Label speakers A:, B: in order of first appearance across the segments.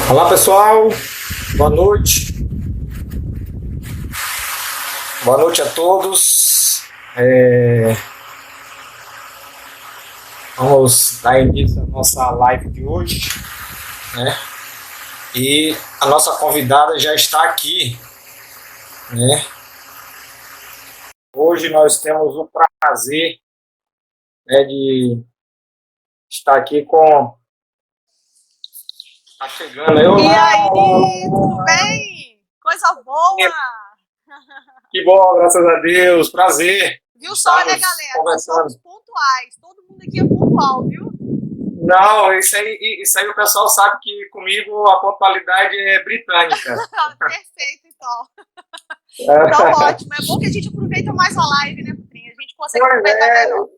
A: Olá pessoal, boa noite, boa noite a todos. Vamos dar início à nossa live de hoje, né? E a nossa convidada já está aqui, né? Hoje nós temos o prazer, né, de estar aqui com. Tá chegando eu.
B: E aí, tudo bem? Coisa boa!
A: Que bom, graças a Deus, prazer.
B: Viu só, né,
A: Estamos
B: galera? Nós
A: conversando.
B: somos pontuais. Todo mundo aqui é pontual, viu?
A: Não, isso aí o pessoal sabe que comigo a pontualidade é britânica.
B: Perfeito, então. Então, ótimo. É bom que a gente aproveita mais a live, né, Putrinha? A gente consegue aproveitar melhor.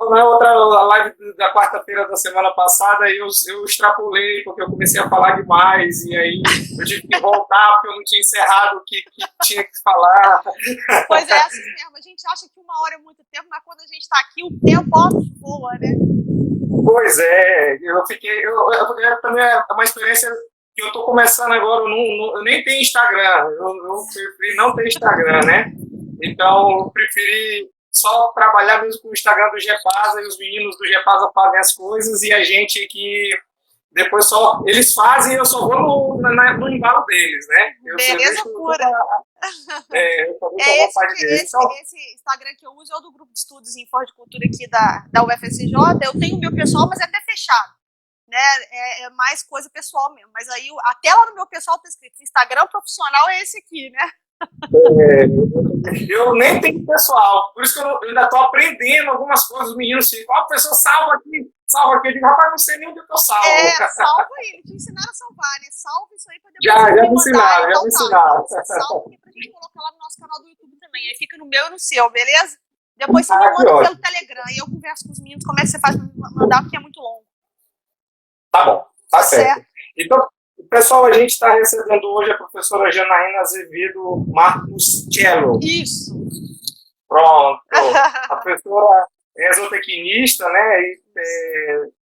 A: Na outra live da quarta-feira da semana passada, eu extrapolei, porque eu comecei a falar demais, e aí eu tive que voltar, porque eu não tinha encerrado o que tinha que falar.
B: Pois é, assim mesmo. A gente acha que uma hora é muito tempo, mas quando a gente está aqui, o tempo voa, né?
A: Pois é, eu também é uma experiência que eu estou começando agora, eu nem tenho Instagram, eu preferi não ter Instagram, né? Então, eu preferi só trabalhar mesmo com o Instagram do Gepasa, e os meninos do Gepasa fazem as coisas, e a gente que depois só, eles fazem e eu só vou no embalo deles, né?
B: Beleza pura.
A: Eu só deixo a vontade deles.
B: Esse Instagram que eu uso é o do grupo de estudos em Horticultura aqui da UFSJ. Eu tenho o meu pessoal, mas é até fechado, né? É mais coisa pessoal mesmo. Mas aí, até lá no meu pessoal tá escrito Instagram profissional é esse aqui, né?
A: Eu nem tenho pessoal, por isso que eu ainda estou aprendendo algumas coisas. Os meninos ficam, a pessoa salva aqui. Eu digo, rapaz, não sei nem onde eu salvo.
B: Salva aí, te ensinaram a salvar, né? Salva isso aí pra depois
A: Já me
B: mandar.
A: ensinaram, já me ensinaram.
B: Salva aqui pra gente colocar lá no nosso canal do YouTube também. Aí fica no meu e no seu, beleza? Depois você me manda pelo Telegram e eu converso com os meninos como é que você faz pra me mandar, porque é muito longo.
A: Tá bom, tá certo. Então, pessoal, a gente está recebendo hoje a professora Janaína Azevedo Marcos Cello.
B: Isso.
A: Pronto. A professora é zootecnista, né?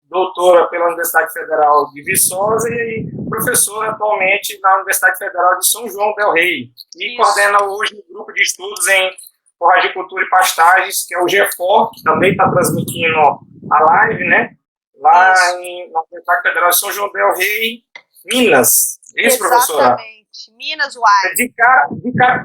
A: Doutora pela Universidade Federal de Viçosa e professora atualmente na Universidade Federal de São João del Rei. E coordena hoje um grupo de estudos em forragicultura e pastagens, que é o GEFOR, que também está transmitindo a live, né? Lá na Universidade Federal de São João del Rei, Minas. Isso, professora?
B: Exatamente. Minas Uai.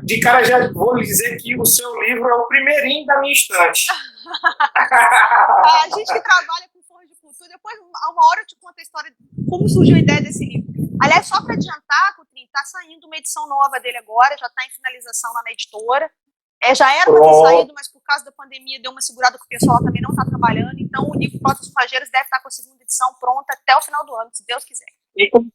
A: De cara já vou lhe dizer que o seu livro é o primeirinho da minha estante.
B: A gente que trabalha com forragicultura, depois uma hora eu te conto a história de como surgiu a ideia desse livro. Aliás, só para adiantar, Coutrinho, está saindo uma edição nova dele agora, já está em finalização lá na editora. Já era para ter saído, mas por causa da pandemia deu uma segurada que o pessoal também não está trabalhando. Então o livro Plantas Forrageiras deve estar com a segunda edição pronta até o final do ano, se Deus quiser.
A: E em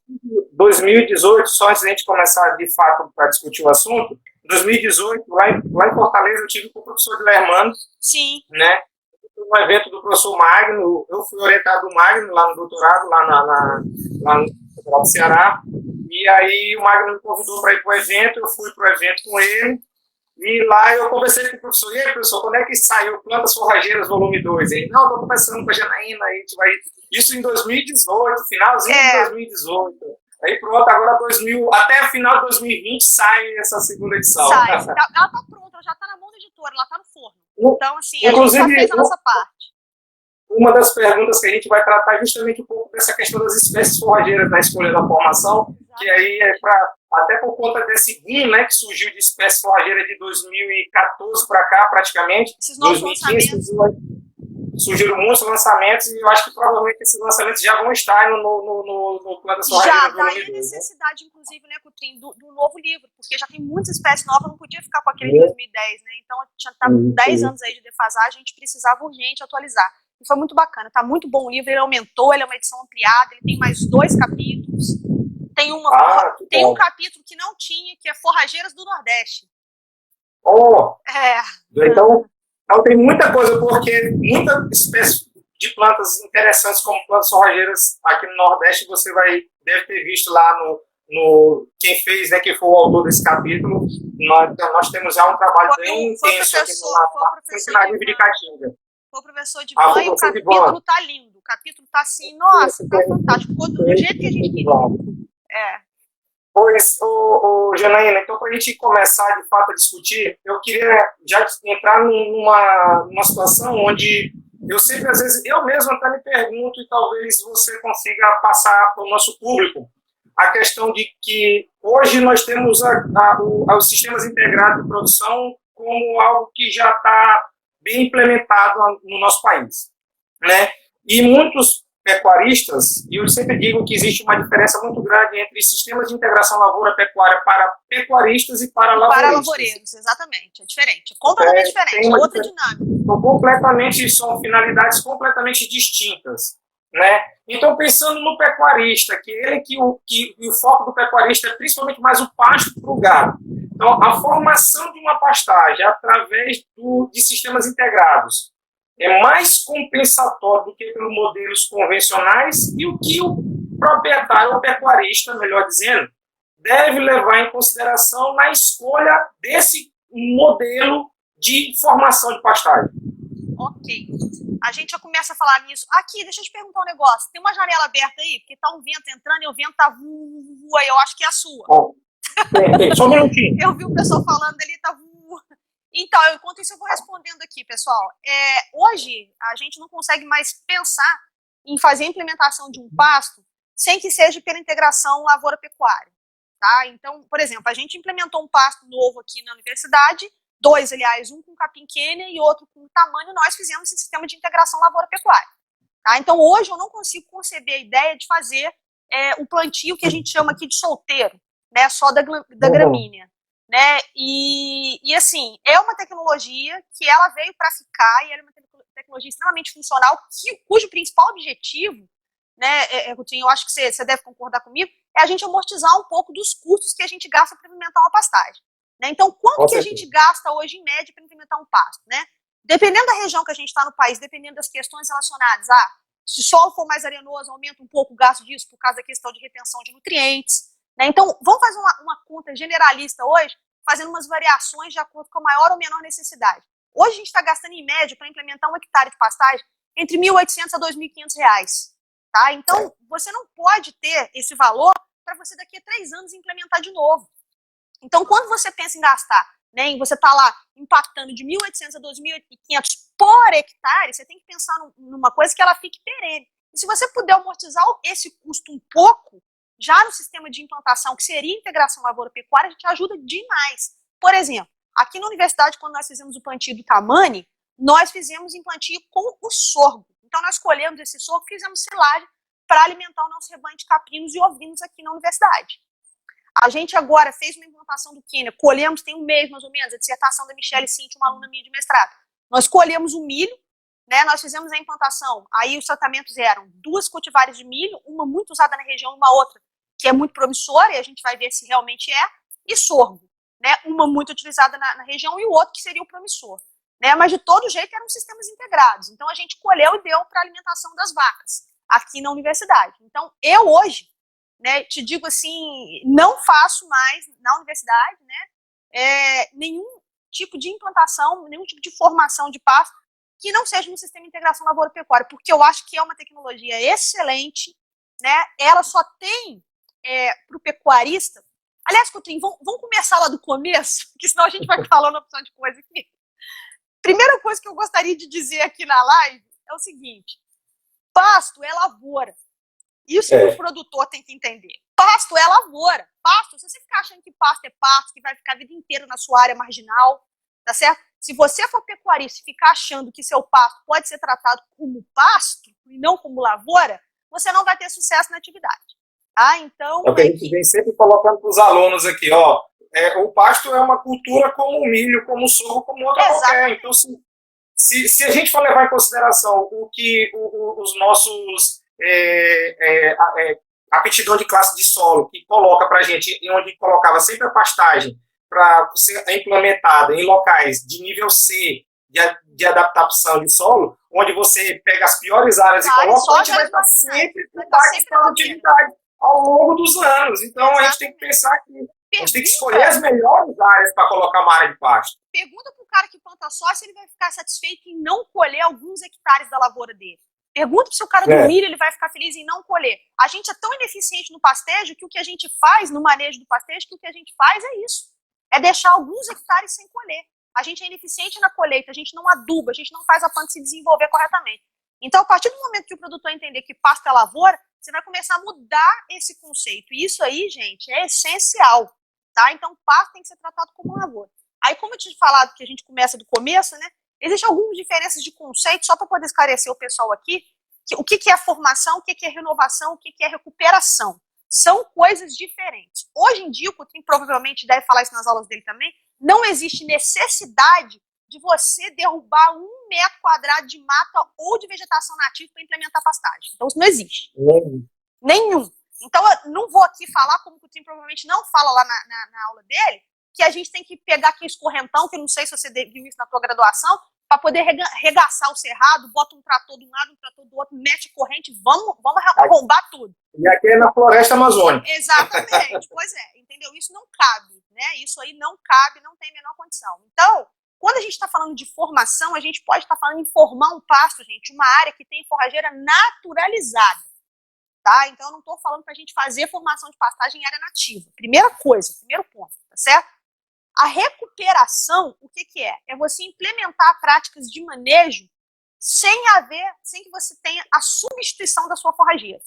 A: 2018, só antes de a gente começar de fato para discutir o assunto, em 2018, lá em Fortaleza, eu tive com o professor Guilhermano.
B: Sim.
A: Né? Um evento do professor Magno, eu fui orientado do Magno lá no doutorado, lá no Ceará. E aí o Magno me convidou para ir para o evento, eu fui para o evento com ele. E lá eu conversei com o professor, e aí, professor, quando é que saiu Plantas Forrageiras volume 2? Ele, não, estou conversando com a Janaína, a gente vai... Isso em 2018, finalzinho de 2018. Aí pronto, agora até o final de 2020 sai essa segunda edição.
B: Sai, ela está pronta, ela já está na mão da editora, ela está no forno. Então, assim, a gente já fez a nossa parte.
A: Uma das perguntas que a gente vai tratar é justamente um pouco dessa questão das espécies forrageiras na escolha da formação, que aí é até por conta desse boom, né, que surgiu de espécies forrageiras de 2014 para cá, praticamente.
B: Esses novos
A: 2015 surgiram muitos lançamentos e eu acho que provavelmente esses lançamentos já vão estar no Plantas Forrageiras.
B: Já, daí a necessidade, inclusive, né, Coutrinho, do novo livro, porque já tem muitas espécies novas, não podia ficar com aquele de 2010, né? Então, já está com 10 anos aí de defasagem, a gente precisava urgente atualizar. E foi muito bacana, tá muito bom o livro, ele aumentou, ele é uma edição ampliada, ele tem mais 2 capítulos. Tem um capítulo que não tinha, que é Forrageiras do Nordeste.
A: Então tem muita coisa, porque muita espécie de plantas interessantes como plantas forrageiras aqui no Nordeste você deve ter visto lá no quem fez, né, que foi o autor desse capítulo. Nós temos já um trabalho bem intenso aqui na Livre de Caatinga.
B: Foi o professor de
A: Ah,
B: Ivan
A: foi
B: e o
A: professor de
B: capítulo
A: Ivan.
B: tá lindo. O capítulo tá assim, nossa, tá fantástico. Ficou do jeito que a gente queria. É.
A: Pois, Janaína, então, para a gente começar de fato a discutir, eu queria já entrar numa situação onde eu sempre, às vezes, eu mesmo até me pergunto, e talvez você consiga passar para o nosso público, a questão de que hoje nós temos os sistemas integrados de produção como algo que já está bem implementado no nosso país, né? E muitos pecuaristas, e eu sempre digo que existe uma diferença muito grande entre sistemas de integração lavoura-pecuária para pecuaristas e para lavouristas.
B: Para lavoureiros, exatamente, é diferente, completamente diferente, é outra dinâmica.
A: São finalidades completamente distintas, né? Então, pensando no pecuarista, o foco do pecuarista é principalmente mais o pasto para o gado. Então, a formação de uma pastagem através de sistemas integrados é mais compensatório do que pelos modelos convencionais e o que o proprietário ou pecuarista, melhor dizendo, deve levar em consideração na escolha desse modelo de formação de pastagem.
B: Ok. A gente já começa a falar nisso. Aqui, deixa eu te perguntar um negócio. Tem uma janela aberta aí? Porque tá um vento entrando e o vento tá voando. Eu acho que é a sua.
A: Bom, só um minutinho.
B: Eu vi o pessoal falando ali, tá voando. Então, enquanto isso, eu vou respondendo aqui, pessoal. Hoje, a gente não consegue mais pensar em fazer a implementação de um pasto sem que seja pela integração lavoura-pecuária. Tá? Então, por exemplo, a gente implementou um pasto novo aqui na universidade, 2, aliás, um com capim Quênia e outro com tamanho, nós fizemos esse sistema de integração lavoura-pecuária. Tá? Então, hoje eu não consigo conceber a ideia de fazer o plantio que a gente chama aqui de solteiro, né, só da gramínea. Né? E assim, é uma tecnologia que ela veio para ficar e ela é uma tecnologia extremamente funcional, cujo principal objetivo, né, Coutinho, eu acho que você deve concordar comigo, é a gente amortizar um pouco dos custos que a gente gasta para implementar uma pastagem. Né? Então, quanto que a gente gasta hoje, em média, para implementar um pasto? Né? Dependendo da região que a gente está no país, dependendo das questões relacionadas se o solo for mais arenoso, aumenta um pouco o gasto disso por causa da questão de retenção de nutrientes. Né? Então, vamos fazer uma conta generalista hoje, fazendo umas variações de acordo com a maior ou menor necessidade. Hoje a gente está gastando, em média, para implementar 1 hectare de pastagem, entre R$ 1.800 a R$ 2.500. Tá? Então, você não pode ter esse valor para você daqui a 3 anos implementar de novo. Então, quando você pensa em gastar, né, em você está lá impactando de 1.800 a 2.500 por hectare, você tem que pensar numa coisa que ela fique perene. E se você puder amortizar esse custo um pouco, já no sistema de implantação, que seria integração lavoura-pecuária, a gente ajuda demais. Por exemplo, aqui na universidade, quando nós fizemos o plantio do Tamani, nós fizemos em plantio com o sorgo. Então, nós colhemos esse sorgo e fizemos silagem para alimentar o nosso rebanho de caprinos e ovinos aqui na universidade. A gente agora fez uma implantação do Quênia, colhemos, tem um mês mais ou menos, a dissertação da Michele Cinti, uma aluna minha de mestrado. Nós colhemos o milho, né, nós fizemos a implantação, aí os tratamentos eram 2 cultivares de milho, uma muito usada na região, uma outra que é muito promissora, e a gente vai ver se realmente é, e sorgo, né, uma muito utilizada na região e o outro que seria o promissor. Né, mas de todo jeito eram sistemas integrados, então a gente colheu e deu para a alimentação das vacas, aqui na universidade. Então, eu hoje, né, te digo assim, não faço mais na universidade, né, nenhum tipo de implantação, nenhum tipo de formação de pasto que não seja no sistema de integração lavoura-pecuária, porque eu acho que é uma tecnologia excelente, né, ela só tem para o pecuarista. Aliás, Coutinho, vamos começar lá do começo, porque senão a gente vai falando uma opção de coisa aqui. Primeira coisa que eu gostaria de dizer aqui na live é o seguinte: pasto é lavoura. Isso que o produtor tem que entender. Pasto é lavoura. Pasto, se você ficar achando que pasto é pasto, que vai ficar a vida inteira na sua área marginal, tá certo? Se você for pecuarista e ficar achando que seu pasto pode ser tratado como pasto e não como lavoura, você não vai ter sucesso na atividade. Tá? Então,
A: é o que a gente vem sempre colocando para os alunos aqui, ó. O pasto é uma cultura como o milho, como o sorgo, como outra qualquer. Então, se a gente for levar em consideração o que os nossos aptidão de classe de solo que coloca para a gente, onde colocava sempre a pastagem para ser implementada em locais de nível C de adaptação de solo, onde você pega as piores áreas e coloca, a gente vai estar sempre com baixa produtividade ao longo dos anos. Então, a gente tem que pensar que A gente tem que escolher as melhores áreas para colocar uma área de pasto.
B: Pergunta para o cara que planta soja se ele vai ficar satisfeito em não colher alguns hectares da lavoura dele. Pergunta se o cara do milho ele vai ficar feliz em não colher. A gente é tão ineficiente no pastejo que o que a gente faz no manejo do pastejo, que o que a gente faz é isso. É deixar alguns hectares sem colher. A gente é ineficiente na colheita, a gente não aduba, a gente não faz a planta se desenvolver corretamente. Então, a partir do momento que o produtor entender que pasto é lavoura, você vai começar a mudar esse conceito. E isso aí, gente, é essencial. Tá? Então, pasto tem que ser tratado como lavoura. Aí, como eu tinha falado que a gente começa do começo, né? Existem algumas diferenças de conceito, só para poder esclarecer o pessoal aqui, o que é formação, o que é renovação, o que é recuperação. São coisas diferentes. Hoje em dia, o Cotrim provavelmente deve falar isso nas aulas dele também, não existe necessidade de você derrubar 1 metro quadrado de mata ou de vegetação nativa para implementar pastagem. Então, isso não existe. Nenhum. Então, eu não vou aqui falar, como o Cotrim provavelmente não fala lá na aula dele, que a gente tem que pegar aqui esse correntão, que eu não sei se você viu isso na tua graduação, para poder regaçar o cerrado, bota um trator de um lado, um trator do outro, mete corrente, vamos arrombar tudo.
A: E aqui é na floresta amazônica.
B: Exatamente, pois é, entendeu? Isso não cabe, né? Isso aí não cabe, não tem a menor condição. Então, quando a gente está falando de formação, a gente pode estar falando em formar um pasto, gente, uma área que tem forrageira naturalizada, tá? Então, eu não estou falando para a gente fazer formação de pastagem em área nativa. Primeira coisa, primeiro ponto, tá certo? A recuperação, o que é? É você implementar práticas de manejo sem que você tenha a substituição da sua forrageira.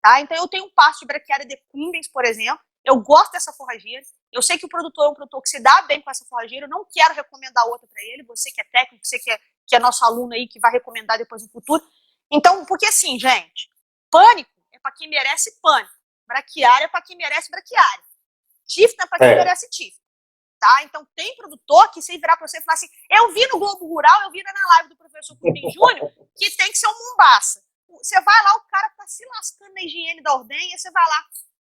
B: Tá? Então, eu tenho um pasto de Braquiária decumbens, por exemplo, eu gosto dessa forrageira, eu sei que o produtor é um produtor que se dá bem com essa forrageira, eu não quero recomendar outra para ele, você que é técnico, você que é nosso aluno aí, que vai recomendar depois no futuro. Então, porque assim, gente, pânico é para quem merece pânico, braquiária é para quem merece braquiária, tifta é para quem merece tifta. Tá? Então, tem produtor que se virar para você e falar assim, eu vi no Globo Rural, eu vi na live do professor Cotrim Júnior, que tem que ser um Mombaça. Você vai lá, o cara tá se lascando na higiene da ordenha, você vai lá,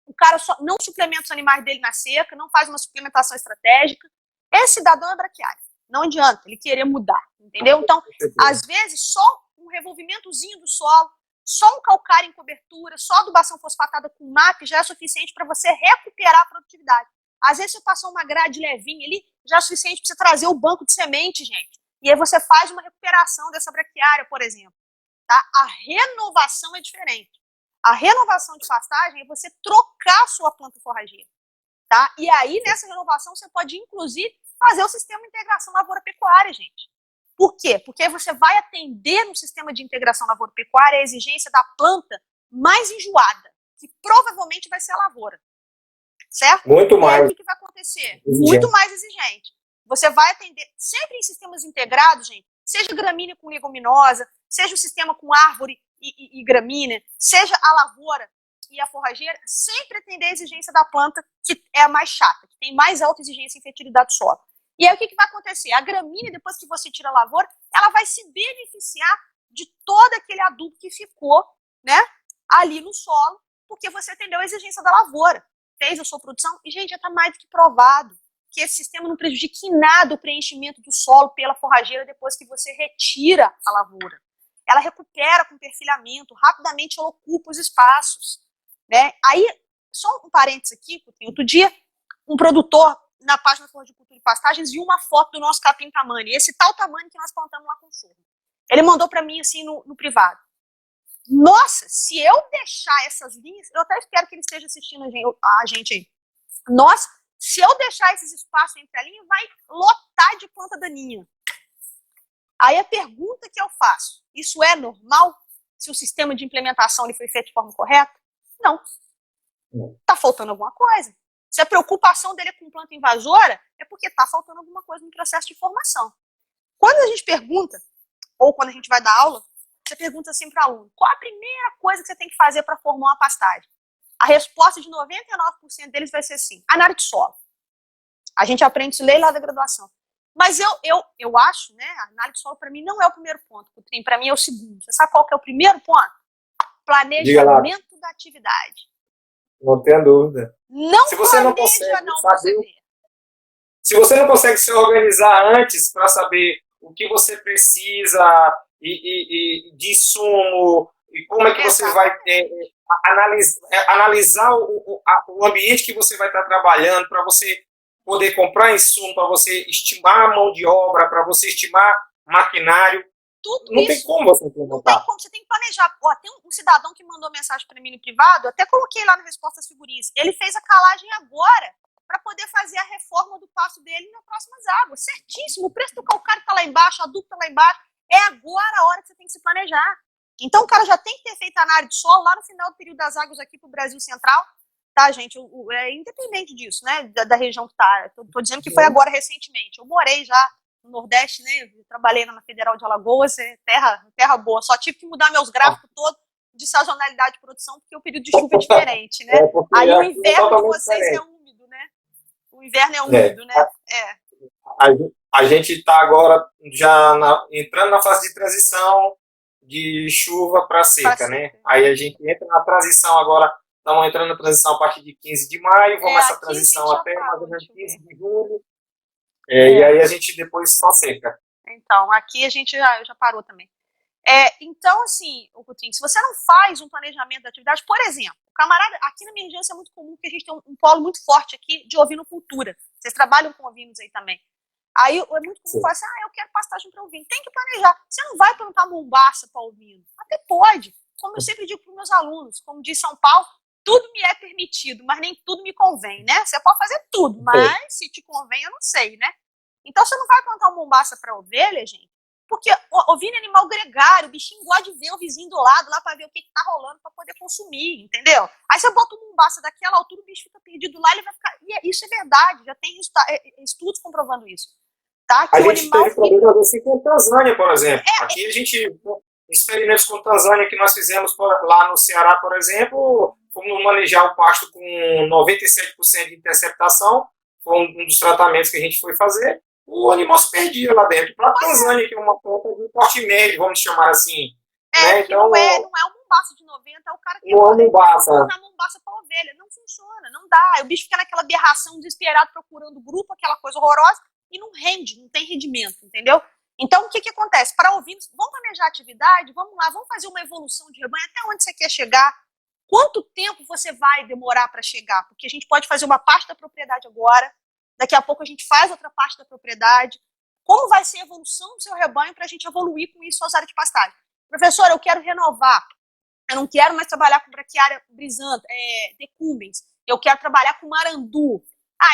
B: o cara não suplementa os animais dele na seca, não faz uma suplementação estratégica. Esse cidadão é braquiário. Não adianta ele querer mudar, entendeu? Então, às vezes, só um revolvimentozinho do solo, só um calcário em cobertura, só adubação fosfatada com MAP já é suficiente para você recuperar a produtividade. Às vezes você passou uma grade levinha ali, já é suficiente para você trazer o banco de semente, gente. E aí você faz uma recuperação dessa braquiária, por exemplo. Tá? A renovação é diferente. A renovação de pastagem é você trocar a sua planta forrageira. Tá? E aí, nessa renovação, você pode, inclusive, fazer o sistema de integração lavoura-pecuária, gente. Por quê? Porque você vai atender no sistema de integração lavoura-pecuária a exigência da planta mais enjoada, que provavelmente vai ser a lavoura. Certo?
A: Muito mais.
B: E aí, o que vai acontecer? Muito mais exigente. Você vai atender, sempre em sistemas integrados, gente, seja gramínea com leguminosa, seja o sistema com árvore e gramínea, seja a lavoura e a forrageira, sempre atender a exigência da planta, que é a mais chata, que tem mais alta exigência em fertilidade do solo. E aí, o que vai acontecer? A gramínea, depois que você tira a lavoura, ela vai se beneficiar de todo aquele adubo que ficou, né, ali no solo, porque você atendeu a exigência da lavoura. Fez a sua produção, e, gente, já está mais do que provado que esse sistema não prejudica em nada o preenchimento do solo pela forrageira depois que você retira a lavoura. Ela recupera com perfilhamento, rapidamente ela ocupa os espaços. Né? Aí, só um parênteses aqui, outro dia, um produtor na página Forra de Cultura e Pastagens viu uma foto do nosso capim tamani, esse tal tamani que nós plantamos lá com o sorgo. Ele mandou para mim assim no privado. Nossa, se eu deixar essas linhas, eu até espero que ele esteja assistindo a gente aí. Nossa, se eu deixar esses espaços entre a linha, vai lotar de planta daninha. Aí a pergunta que eu faço, isso é normal? Se o sistema de implementação ele foi feito de forma correta? Não. Está faltando alguma coisa. Se a preocupação dele é com planta invasora, é porque está faltando alguma coisa no processo de formação. Quando a gente pergunta, ou quando a gente vai dar aula, você pergunta assim para o aluno, qual a primeira coisa que você tem que fazer para formar uma pastagem? A resposta de 99% deles vai ser assim, análise de solo. A gente aprende isso lá da graduação. Mas eu acho, né, a análise de solo para mim não é o primeiro ponto, para mim é o segundo. Você sabe qual que é o primeiro ponto? Planejamento da atividade.
A: Não tenha dúvida.
B: Não se você não consegue não saber.
A: Se você não consegue se organizar antes para saber o que você precisa e de insumo, e como é que você vai analisar o ambiente que você vai estar trabalhando, para você poder comprar insumo, para você estimar a mão de obra, para você estimar maquinário.
B: Tudo
A: Não
B: isso.
A: tem como você implementar.
B: Não tem como, você tem que planejar. Ó, tem um cidadão que mandou mensagem para mim no privado, até coloquei lá no Respostas Figurinhas. Ele fez a calagem agora para poder fazer a reforma do passo dele nas próximas águas. Certíssimo. O preço do calcário está lá embaixo, a adubo está lá embaixo. É agora a hora que você tem que se planejar. Então o cara já tem que ter feito a análise de solo lá no final do período das águas aqui para o Brasil Central. Tá, gente? É independente disso, né? Da região que tá. Tô dizendo que foi agora recentemente. Eu morei já no Nordeste, né? Eu trabalhei na Federal de Alagoas, terra boa. Só tive que mudar meus gráficos todos de sazonalidade de produção, porque o período de chuva é diferente, né? Aí o inverno de vocês diferente. É úmido, né? O inverno é úmido, né?
A: A gente está agora já entrando na fase de transição de chuva para seca, né? Aí a gente entra na transição agora, estamos entrando na transição a partir de 15 de maio, vamos essa transição até mais ou menos 15 de julho. E aí a gente depois só seca.
B: Então, aqui a gente já parou também. Então, assim, Coutrinho, se você não faz um planejamento da atividade, por exemplo, camarada, aqui na minha região é muito comum que a gente tem um polo muito forte aqui de ovinocultura. Vocês trabalham com ovinos aí também. Aí é muito comum falar assim, eu quero pastagem para ovino. Tem que planejar. Você não vai plantar mombaça para ovino. Até pode. Como eu sempre digo para os meus alunos, como diz São Paulo, tudo me é permitido, mas nem tudo me convém, né? Você pode fazer tudo, mas se te convém, eu não sei, né? Então, você não vai plantar uma mombaça para ovelha, gente, porque ovinho é animal gregário, o bichinho gosta de ver o vizinho do lado lá para ver o que tá rolando para poder consumir, entendeu? Aí você bota uma mombaça daquela altura, o bicho fica perdido lá, ele vai ficar... E isso é verdade, já tem estudos comprovando isso. Tá? Que
A: a gente teve problema assim com Tanzânia, por exemplo. Aqui a gente... experimentos com Tanzânia que nós fizemos lá no Ceará, por exemplo, como manejar o pasto com 97% de interceptação, foi um dos tratamentos que a gente foi fazer. O animal se perdia lá dentro. Para a Tanzânia, que é uma planta de porte médio, vamos chamar assim. Né?
B: Então, não é um mombaço de 90, é o cara que
A: não é mombaça
B: para ovelha. Não funciona, não dá. O bicho fica naquela aberração, desesperado, procurando grupo, aquela coisa horrorosa, e não rende, não tem rendimento, entendeu? Então, o que acontece? Para ovinos, vamos planejar a atividade, vamos lá, vamos fazer uma evolução de rebanho, até onde você quer chegar, quanto tempo você vai demorar para chegar, porque a gente pode fazer uma parte da propriedade agora, daqui a pouco a gente faz outra parte da propriedade, como vai ser a evolução do seu rebanho para a gente evoluir com isso suas áreas de pastagem. Professor, eu quero renovar, eu não quero mais trabalhar com braquiária brisanta, decumbens, eu quero trabalhar com marandu.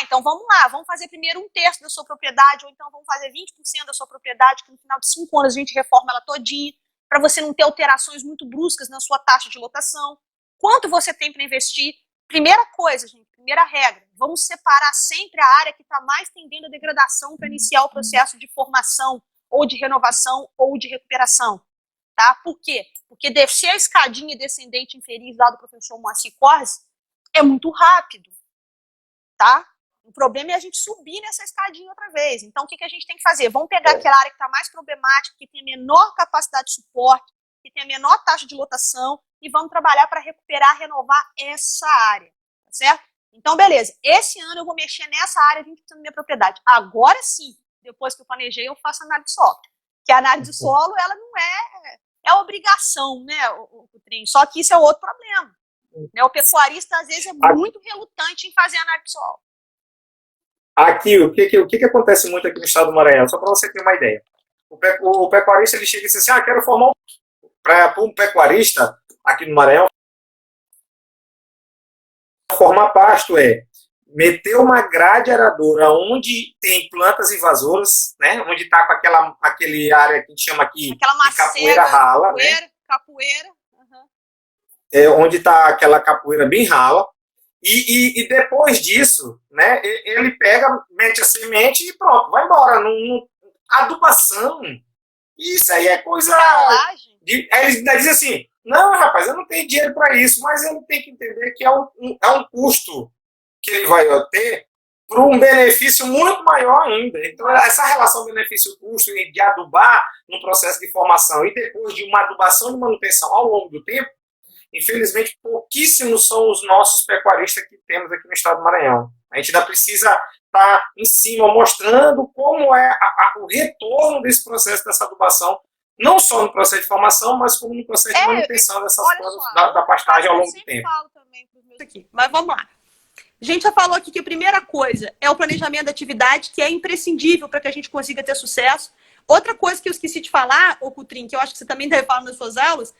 B: Então vamos lá, vamos fazer primeiro 1/3 da sua propriedade, ou então vamos fazer 20% da sua propriedade, que no final de 5 anos a gente reforma ela todinha, para você não ter alterações muito bruscas na sua taxa de lotação. Quanto você tem para investir? Primeira coisa, gente, primeira regra, vamos separar sempre a área que está mais tendendo à degradação para iniciar o processo de formação, ou de renovação, ou de recuperação. Tá? Por quê? Porque descer a escadinha descendente infeliz lá do professor Moacir Corres é muito rápido. Tá? O problema é a gente subir nessa escadinha outra vez. Então, o que a gente tem que fazer? Vamos pegar aquela área que está mais problemática, que tem a menor capacidade de suporte, que tem a menor taxa de lotação, e vamos trabalhar para recuperar, renovar essa área. Tá certo? Então, beleza. Esse ano eu vou mexer nessa área 20% da minha propriedade. Agora sim, depois que eu planejei, eu faço análise de solo. Porque a análise de solo, ela não é obrigação, né, o Coutrinho? Só que isso é outro problema. Né? O pecuarista, às vezes, é muito relutante em fazer análise de solo.
A: Aqui, o que acontece muito aqui no estado do Maranhão? Só para você ter uma ideia. O pecuarista, ele chega e diz assim, quero formar para um pecuarista aqui no Maranhão, formar pasto meter uma grade aradora onde tem plantas invasoras, né? Onde está com aquele área que a gente chama aqui de capoeira rala.
B: Capoeira.
A: Onde está aquela capoeira bem rala. E depois disso, né, ele pega, mete a semente e pronto, vai embora. Adubação, isso aí é coisa... Ele diz assim, não, rapaz, eu não tenho dinheiro para isso, mas ele tem que entender que é um custo que ele vai ter para um benefício muito maior ainda. Então, essa relação benefício-custo de adubar no processo de formação e depois de uma adubação de manutenção ao longo do tempo, infelizmente, pouquíssimos são os nossos pecuaristas que temos aqui no estado do Maranhão. A gente ainda precisa estar em cima, mostrando como é o retorno desse processo, dessa adubação, não só no processo de formação, mas como no processo de manutenção dessas plantas da pastagem ao longo do tempo.
B: Eu falo também para os meus aqui, mas vamos lá. A gente já falou aqui que a primeira coisa é o planejamento da atividade, que é imprescindível para que a gente consiga ter sucesso. Outra coisa que eu esqueci de falar, ô Cutrim, que eu acho que você também deve falar nas suas aulas,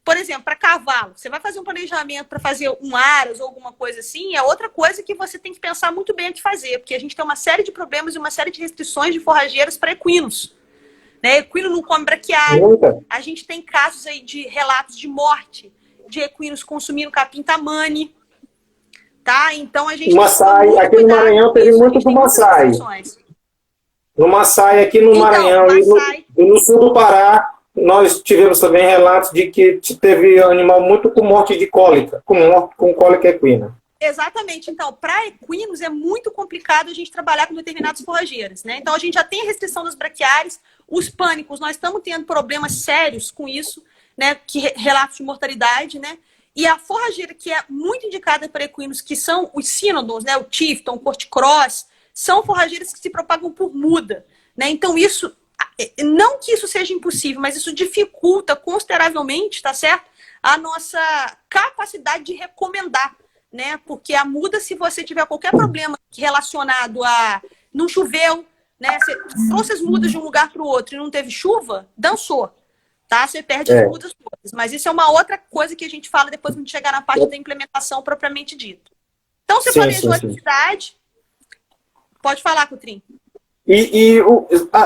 B: por exemplo, para cavalo, você vai fazer um planejamento para fazer um aras ou alguma coisa assim, é outra coisa que você tem que pensar muito bem o que fazer, porque a gente tem uma série de problemas e uma série de restrições de forrageiras para equinos. Né? Equino não come braquiário. A gente tem casos aí de relatos de morte de equinos consumindo capim tamani. Tá? Então a gente
A: Maçai, aqui no Maranhão teve muito do Maçai. No Maçai, aqui no Maranhão e no sul do Pará, nós tivemos também relatos de que teve animal muito com morte de cólica, com cólica equina.
B: Exatamente. Então, para equinos é muito complicado a gente trabalhar com determinadas forrageiras, né? Então, a gente já tem a restrição dos braquiários, os pânicos, nós estamos tendo problemas sérios com isso, né? Relatos de mortalidade, né? E a forrageira que é muito indicada para equinos, que são os sínodons, né? O Tifton, o Corticross, são forrageiras que se propagam por muda, né? Então, isso, não que isso seja impossível, mas isso dificulta consideravelmente, tá certo? A nossa capacidade de recomendar, né? Porque a muda, se você tiver qualquer problema relacionado a não choveu, né? Você trouxe as mudas de um lugar para o outro e não teve chuva, dançou, tá? Você perde as mudas todas. Mas isso é uma outra coisa que a gente fala depois que a gente chegar na parte da implementação propriamente dito. Então, você planejou a atividade. Pode falar, Cutrim.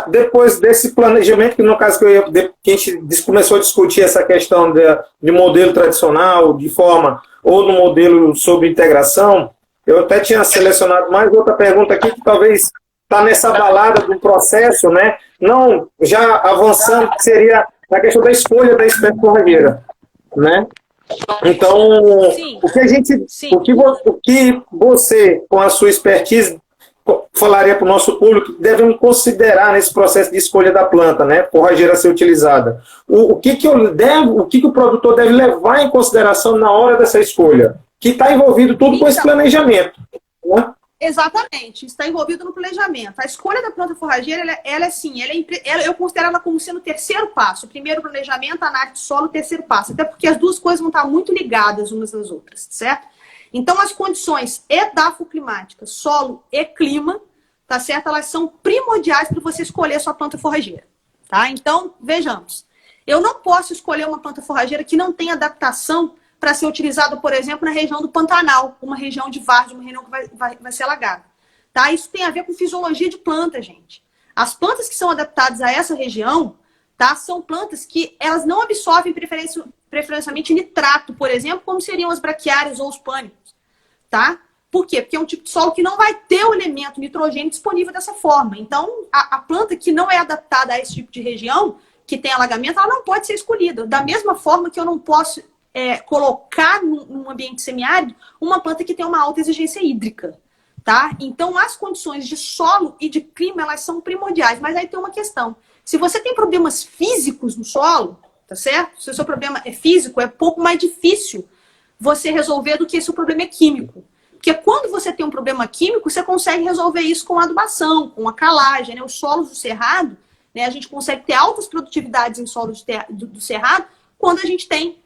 A: Depois desse planejamento, que no caso que a gente começou a discutir essa questão de modelo tradicional, de forma, ou no modelo sobre integração, eu até tinha selecionado mais outra pergunta aqui, que talvez está nessa balada do processo, né? Não, já avançando, que seria a questão da escolha da espécie forrageira, né? Então,
B: Sim.
A: o que você, com a sua expertise, falaria para o nosso público que devemos considerar nesse processo de escolha da planta, né, forrageira a ser utilizada? O que o produtor deve levar em consideração na hora dessa escolha? Que está envolvido tudo com esse planejamento, né?
B: Exatamente, está envolvido no planejamento. A escolha da planta forrageira, eu considero ela como sendo o terceiro passo. O primeiro, planejamento, análise de solo, o terceiro passo. Até porque as duas coisas vão estar muito ligadas umas às outras, certo? Então, as condições edafoclimáticas, solo e clima, tá certo? Elas são primordiais para você escolher a sua planta forrageira, tá? Então, vejamos. Eu não posso escolher uma planta forrageira que não tem adaptação para ser utilizada, por exemplo, na região do Pantanal, uma região de várzea, uma região que vai ser alagada, tá? Isso tem a ver com fisiologia de planta, gente. As plantas que são adaptadas a essa região, tá? São plantas que elas não absorvem preferencialmente nitrato, por exemplo, como seriam as braquiárias ou os pânicos, tá? Por quê? Porque é um tipo de solo que não vai ter o elemento nitrogênio disponível dessa forma. Então, a planta que não é adaptada a esse tipo de região, que tem alagamento, ela não pode ser escolhida. Da mesma forma que eu não posso colocar num ambiente semiárido uma planta que tem uma alta exigência hídrica, tá? Então, as condições de solo e de clima, elas são primordiais. Mas aí tem uma questão. Se você tem problemas físicos no solo, tá certo? Se o seu problema é físico, é pouco mais difícil você resolver do que se o problema é químico. Porque quando você tem um problema químico, você consegue resolver isso com adubação, com a calagem, né? Os solos do cerrado, né? A gente consegue ter altas produtividades em solos do cerrado quando a gente tem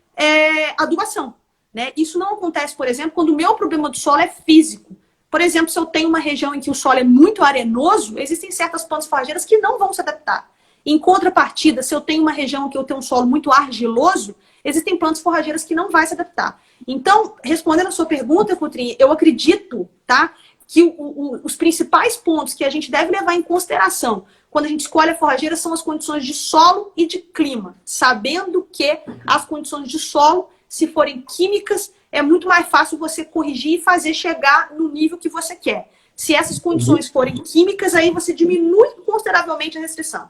B: adubação, né? Isso não acontece, por exemplo, quando o meu problema do solo é físico. Por exemplo, se eu tenho uma região em que o solo é muito arenoso, existem certas plantas forrageiras que não vão se adaptar. Em contrapartida, se eu tenho uma região em que eu tenho um solo muito argiloso, existem plantas forrageiras que não vão se adaptar. Então, respondendo a sua pergunta, Cutrim, eu acredito, tá, que os principais pontos que a gente deve levar em consideração quando a gente escolhe a forrageira são as condições de solo e de clima, sabendo que as condições de solo, se forem químicas, é muito mais fácil você corrigir e fazer chegar no nível que você quer. Se essas condições forem químicas, aí você diminui consideravelmente a restrição.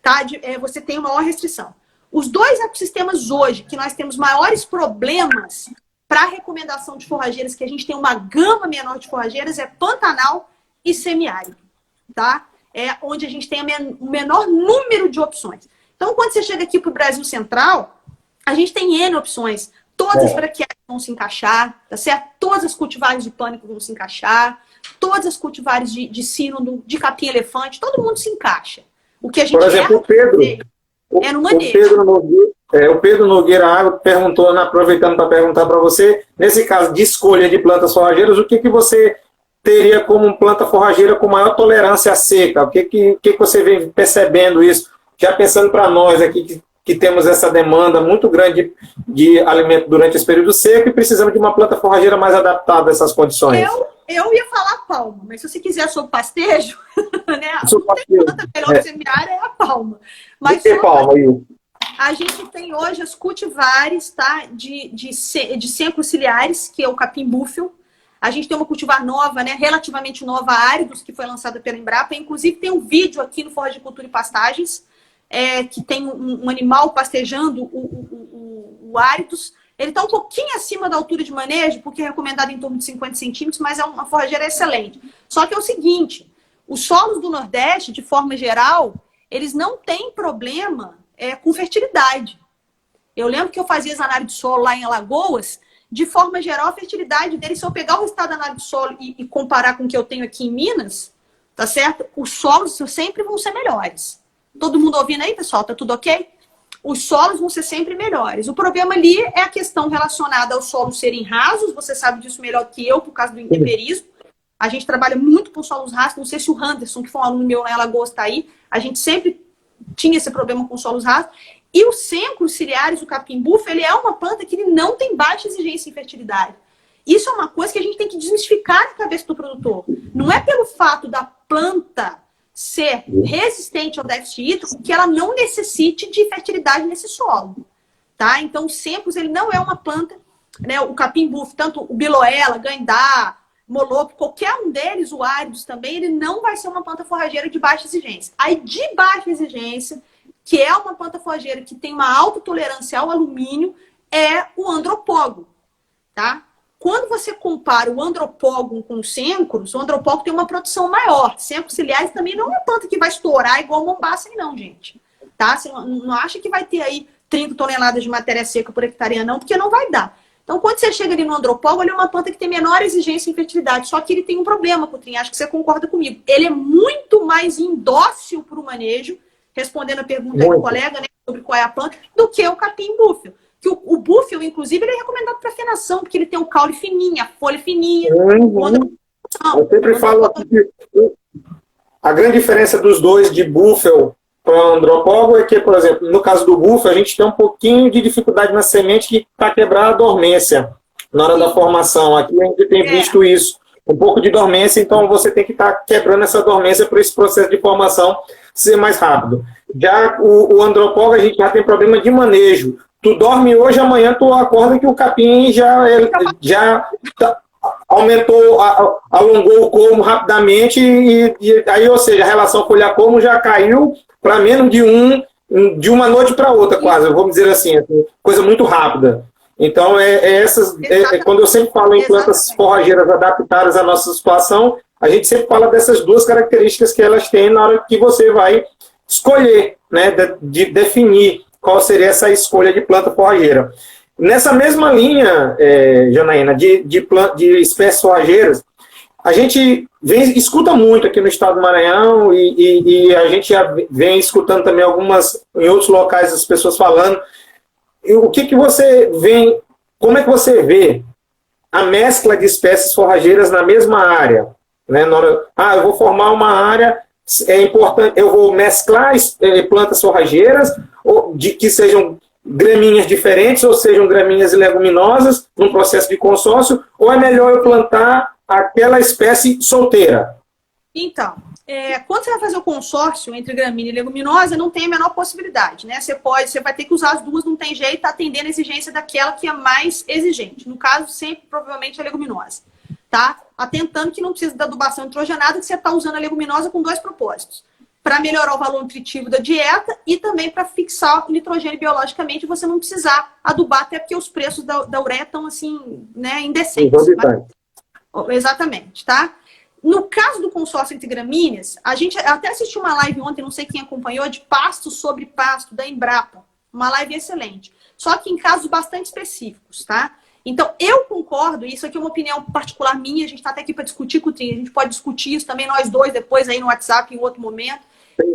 B: Tá? Você tem uma maior restrição. Os dois ecossistemas hoje, que nós temos maiores problemas para a recomendação de forrageiras, que a gente tem uma gama menor de forrageiras, é Pantanal e semiárido. Tá? É onde a gente tem o menor número de opções. Então, quando você chega aqui para o Brasil Central, a gente tem N opções. Todas as braquiárias vão se encaixar, tá certo? Todas as cultivares de pânico vão se encaixar, todas as cultivares de sínodo, de capim-elefante, todo mundo se encaixa. O que a gente
A: por exemplo,
B: É no
A: O
B: manejo.
A: O Pedro Nogueira perguntou, aproveitando para perguntar para você, nesse caso de escolha de plantas forrageiras, o que você teria como planta forrageira com maior tolerância à seca? O que você vem percebendo isso? Já pensando para nós aqui que temos essa demanda muito grande de alimento durante esse período seco e precisamos de uma planta forrageira mais adaptada a essas condições.
B: Eu ia falar palma, mas se você quiser sobre pastejo, né, a planta melhor semear é a palma. Mas
A: palma,
B: a gente tem hoje as cultivares, tá, de secos ciliares, que é o capim búfalo. A gente tem uma cultivar nova, né, relativamente nova, a Áridos, que foi lançada pela Embrapa. Inclusive tem um vídeo aqui no Forragicultura e Pastagens, que tem um animal pastejando o Áridos. Ele está um pouquinho acima da altura de manejo, porque é recomendado em torno de 50 centímetros, mas é uma forrageira excelente. Só que é o seguinte, os solos do Nordeste, de forma geral, eles não têm problema com fertilidade. Eu lembro que eu fazia as análises de solo lá em Alagoas, de forma geral, a fertilidade deles, se eu pegar o resultado da análise de solo e comparar com o que eu tenho aqui em Minas, tá certo? Os solos sempre vão ser melhores. Todo mundo ouvindo aí, pessoal? Tá tudo ok? Os solos vão ser sempre melhores. O problema ali é a questão relacionada aos solos serem rasos. Você sabe disso melhor que eu, por causa do intemperismo. A gente trabalha muito com solos rasos. Não sei se o Anderson, que foi um aluno meu lá em Alagoas, está aí. A gente sempre tinha esse problema com solos rasos. E os secos ciliares, o capim búfalo, ele é uma planta que ele não tem baixa exigência em fertilidade. Isso é uma coisa que a gente tem que desmistificar na cabeça do produtor. Não é pelo fato da planta ser resistente ao déficit hídrico que ela não necessite de fertilidade nesse solo, tá? Então, o secos, ele não é uma planta, né? O capim búfalo, tanto o biloela, gandá, molopo, qualquer um deles, o áridos também, ele não vai ser uma planta forrageira de baixa exigência. Aí, de baixa exigência, que é uma planta forrageira que tem uma alta tolerância ao alumínio, é o andropógon, tá? Quando você compara o andropógon com os secos, o andropógon tem uma produção maior. Secos ciliares também não é uma planta que vai estourar igual o mombaça, não, gente. Tá? Você não acha que vai ter aí 30 toneladas de matéria seca por hectare, não, porque não vai dar. Então, quando você chega ali no andropógon, ele é uma planta que tem menor exigência em fertilidade. Só que ele tem um problema, Coutrinho, acho que você concorda comigo. Ele é muito mais indócil para o manejo, respondendo a pergunta aí do colega, né, sobre qual é a planta, do que o capim búfalo. Que o búfalo, inclusive, ele é recomendado para fenação, porque ele tem o caule fininho, a folha fininha.
A: Eu sempre falo que a grande diferença dos dois, de búfalo para andropógon, é que, por exemplo, no caso do búfalo, a gente tem um pouquinho de dificuldade na semente que está quebrar a dormência na hora da formação. Aqui a gente tem visto isso. Um pouco de dormência, então você tem que estar quebrando essa dormência para esse processo de formação ser mais rápido. Já o andropógon, a gente já tem problema de manejo. Tu dorme hoje, amanhã tu acorda que o capim já aumentou, alongou o colmo rapidamente e aí, ou seja, a relação folha-colmo já caiu para menos de uma noite para outra, quase, vamos dizer assim, coisa muito rápida. Então, quando eu sempre falo em plantas forrageiras adaptadas à nossa situação, a gente sempre fala dessas duas características que elas têm na hora que você vai escolher, né, de definir qual seria essa escolha de planta forrageira. Nessa mesma linha, Janaína, de espécies forrageiras, a gente escuta muito aqui no estado do Maranhão e a gente já vem escutando também em outros locais as pessoas falando. O que você vem, como é que você vê a mescla de espécies forrageiras na mesma área? Né? Eu vou formar uma área, é importante, eu vou mesclar plantas forrageiras, que sejam graminhas diferentes, ou sejam graminhas e leguminosas, num processo de consórcio, ou é melhor eu plantar aquela espécie solteira?
B: Então, quando você vai fazer o consórcio entre gramínea e leguminosa, não tem a menor possibilidade, né? Você vai ter que usar as duas, não tem jeito, atendendo a exigência daquela que é mais exigente. No caso, sempre, provavelmente, a leguminosa, tá? Atentando que não precisa da adubação nitrogenada, que você está usando a leguminosa com dois propósitos. Para melhorar o valor nutritivo da dieta e também para fixar o nitrogênio biologicamente, você não precisar adubar, até porque os preços da ureia estão, assim, né, indecentes. Exatamente, tá? No caso do consórcio entre gramíneas, a gente até assistiu uma live ontem, não sei quem acompanhou, de pasto sobre pasto, da Embrapa. Uma live excelente. Só que em casos bastante específicos, tá? Então, eu concordo, isso aqui é uma opinião particular minha, a gente está até aqui para discutir, Coutrinho, a gente pode discutir isso também, nós dois, depois aí no WhatsApp, em outro momento.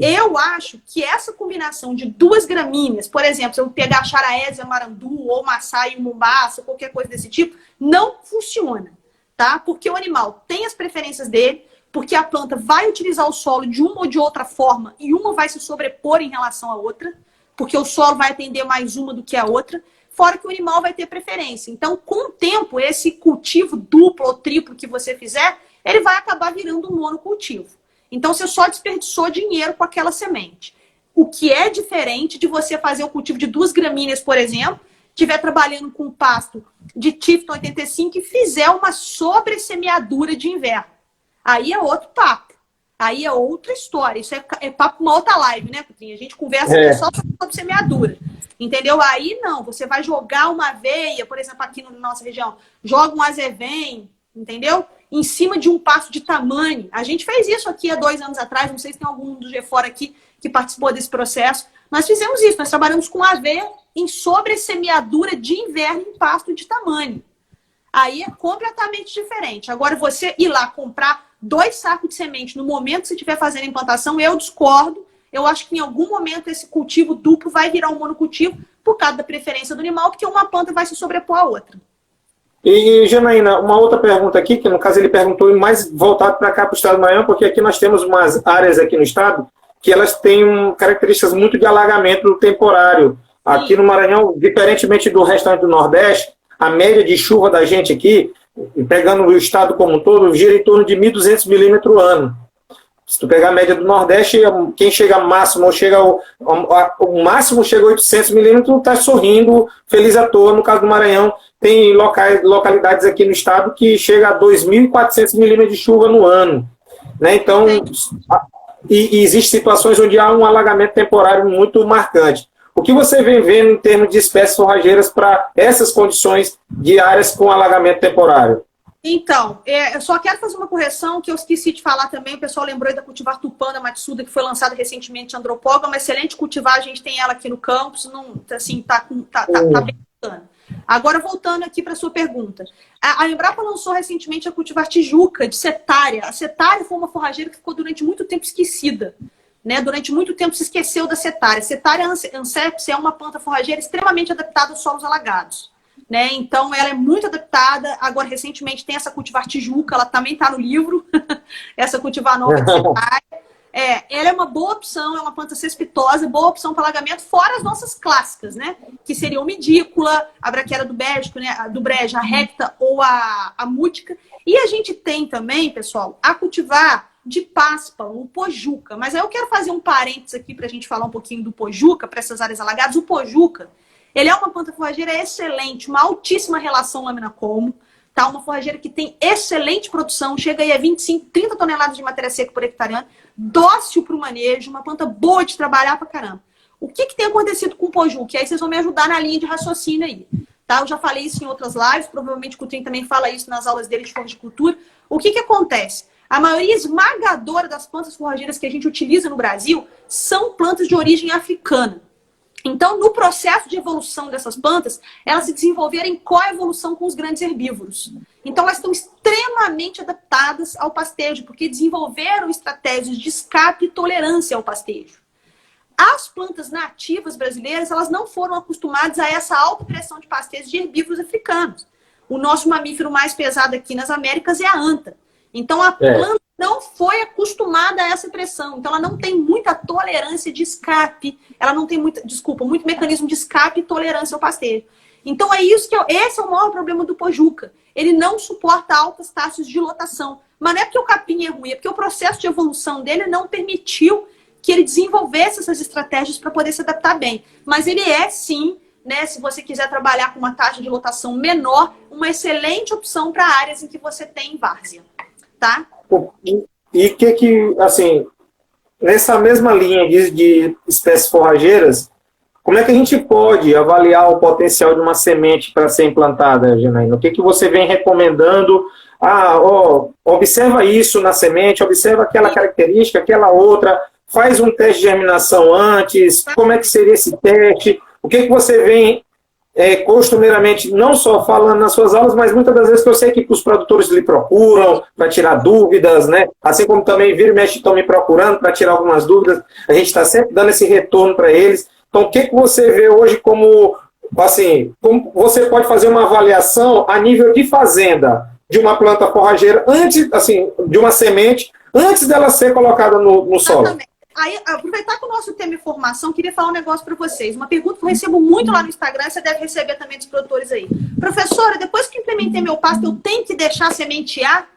B: Eu acho que essa combinação de 2 gramíneas, por exemplo, se eu pegar charaésia, marandu, ou maçai e mumbaça, qualquer coisa desse tipo, não funciona, tá? Porque o animal tem as preferências dele, porque a planta vai utilizar o solo de uma ou de outra forma e uma vai se sobrepor em relação à outra, porque o solo vai atender mais uma do que a outra, fora que o animal vai ter preferência. Então, com o tempo, esse cultivo duplo ou triplo que você fizer, ele vai acabar virando um monocultivo. Então, você só desperdiçou dinheiro com aquela semente. O que é diferente de você fazer o cultivo de 2 gramíneas, por exemplo, estiver trabalhando com pasto de Tifton 85 e fizer uma sobressemeadura de inverno. Aí é outro papo. Aí é outra história. Isso é papo uma outra live, né, Cutrinha? A gente conversa aqui só sobre semeadura. Entendeu? Aí não, você vai jogar uma aveia, por exemplo, aqui na nossa região, joga um azevém, entendeu? Em cima de um pasto de tamanho. A gente fez isso aqui há 2 anos atrás, não sei se tem algum do G4 aqui que participou desse processo. Nós fizemos isso, nós trabalhamos com aveia em sobressemeadura de inverno em pasto de tamanho. Aí é completamente diferente. Agora, você ir lá comprar 2 sacos de semente no momento que você estiver fazendo a implantação, eu discordo. Eu acho que em algum momento esse cultivo duplo vai virar um monocultivo por causa da preferência do animal, porque uma planta vai se sobrepor à outra.
C: E, Janaína, uma outra pergunta aqui, que no caso ele perguntou mais voltado para cá, para o estado do Maranhão, porque aqui nós temos umas áreas aqui no estado que elas têm características muito de alagamento temporário. Aqui no Maranhão, diferentemente do restante do Nordeste, a média de chuva da gente aqui, pegando o estado como um todo, gira em torno de 1.200 milímetros por ano. Se tu pegar a média do Nordeste, quem chega máximo, ou chega o máximo chega a 800 milímetros, está sorrindo, feliz à toa. No caso do Maranhão, tem localidades aqui no estado que chega a 2.400 milímetros de chuva no ano. Né? Então, e existem situações onde há um alagamento temporário muito marcante. O que você vem vendo em termos de espécies forrageiras para essas condições de áreas com alagamento temporário?
B: Então, eu só quero fazer uma correção que eu esqueci de falar também. O pessoal lembrou da cultivar Tupã da Matsuda, que foi lançada recentemente em Andropóga, uma excelente cultivar, a gente tem ela aqui no campus, não, assim, tá bem bacana. Agora, voltando aqui para a sua pergunta. A Embrapa lançou recentemente a cultivar Tijuca, de setária. A setária foi uma forrageira que ficou durante muito tempo esquecida. Né? Durante muito tempo se esqueceu da setária. Setária anceps é uma planta forrageira extremamente adaptada aos solos alagados. Né? Então, ela é muito adaptada. Agora, recentemente, tem essa cultivar Tijuca, ela também está no livro, essa cultivar nova de setária. Ela é uma boa opção, é uma planta cespitosa, boa opção para alagamento, fora as nossas clássicas, né? Que seriam medícula, a braquiária do Bégico, né? Do breja, a recta ou a mútica. E a gente tem também, pessoal, a cultivar de paspa, o pojuca. Mas aí eu quero fazer um parênteses aqui para a gente falar um pouquinho do pojuca, para essas áreas alagadas. O pojuca, ele é uma planta forrageira excelente, uma altíssima relação lâmina-colmo, tá? Uma forrageira que tem excelente produção, chega aí a 25, 30 toneladas de matéria seca por hectare ano, dócil para o manejo, uma planta boa de trabalhar pra caramba. O que tem acontecido com o pojuca? E aí vocês vão me ajudar na linha de raciocínio aí. Tá? Eu já falei isso em outras lives, provavelmente o Coutinho também fala isso nas aulas dele de floricultura. O que acontece? A maioria esmagadora das plantas forrageiras que a gente utiliza no Brasil são plantas de origem africana. Então, no processo de evolução dessas plantas, elas se desenvolveram em coevolução com os grandes herbívoros. Então, elas estão extremamente adaptadas ao pastejo, porque desenvolveram estratégias de escape e tolerância ao pastejo. As plantas nativas brasileiras, elas não foram acostumadas a essa alta pressão de pastejo de herbívoros africanos. O nosso mamífero mais pesado aqui nas Américas é a anta. Então, a planta não foi acostumada a essa pressão. Então, ela não tem muita tolerância de escape. Ela não tem muito mecanismo de escape e tolerância ao pastejo. Então, esse é o maior problema do pojuca. Ele não suporta altas taxas de lotação. Mas não é porque o capim é ruim, é porque o processo de evolução dele não permitiu que ele desenvolvesse essas estratégias para poder se adaptar bem. Mas ele é, sim, né, se você quiser trabalhar com uma taxa de lotação menor, uma excelente opção para áreas em que você tem várzea. Tá?
C: E que, assim, nessa mesma linha de espécies forrageiras, como é que a gente pode avaliar o potencial de uma semente para ser implantada, Janaína? O que você vem recomendando? Observa isso na semente, observa aquela característica, aquela outra, faz um teste de germinação antes, como é que seria esse teste? O que você vem costumeiramente, não só falando nas suas aulas, mas muitas das vezes que eu sei que os produtores lhe procuram para tirar dúvidas, né? Assim como também vira e mexe estão me procurando para tirar algumas dúvidas, a gente está sempre dando esse retorno para eles. Então, o que você vê hoje como, assim, como você pode fazer uma avaliação a nível de fazenda de uma planta forrageira antes, assim, de uma semente, antes dela ser colocada no solo?
B: Exatamente. Aí, aproveitar que o nosso tema é formação, queria falar um negócio para vocês. Uma pergunta que eu recebo muito lá no Instagram, você deve receber também dos produtores aí. Professora, depois que implementei meu pasto, eu tenho que deixar sementear?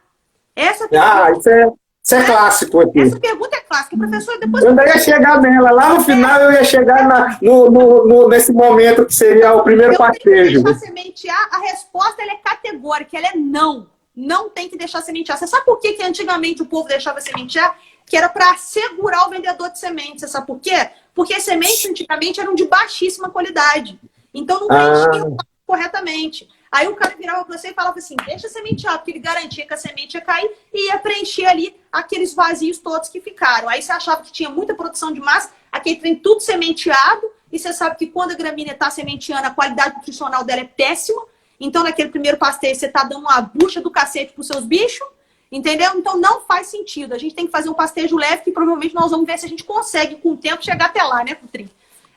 B: Essa pergunta...
C: Isso é clássico aqui.
B: Essa pergunta é clássica. Professora, depois...
C: Eu ainda ia chegar nela. Lá no final eu ia chegar nesse momento que seria o primeiro pastejo.
B: Deixar sementear, a resposta ela é categórica, ela é não. Não tem que deixar sementear. Você sabe por que antigamente o povo deixava sementear? Que era para segurar o vendedor de sementes. Você sabe por quê? Porque as sementes antigamente eram de baixíssima qualidade. Então não preenchiam corretamente. Aí o cara virava para você e falava assim, deixa sementear, porque ele garantia que a semente ia cair e ia preencher ali aqueles vazios todos que ficaram. Aí você achava que tinha muita produção de massa, aquele trem tudo sementeado, e você sabe que quando a gramínea está sementeando, a qualidade nutricional dela é péssima. Então, naquele primeiro pasteio, você está dando uma bucha do cacete para os seus bichos, entendeu? Então, não faz sentido. A gente tem que fazer um pastejo leve, que provavelmente nós vamos ver se a gente consegue, com o tempo, chegar até lá, né, Cutrim?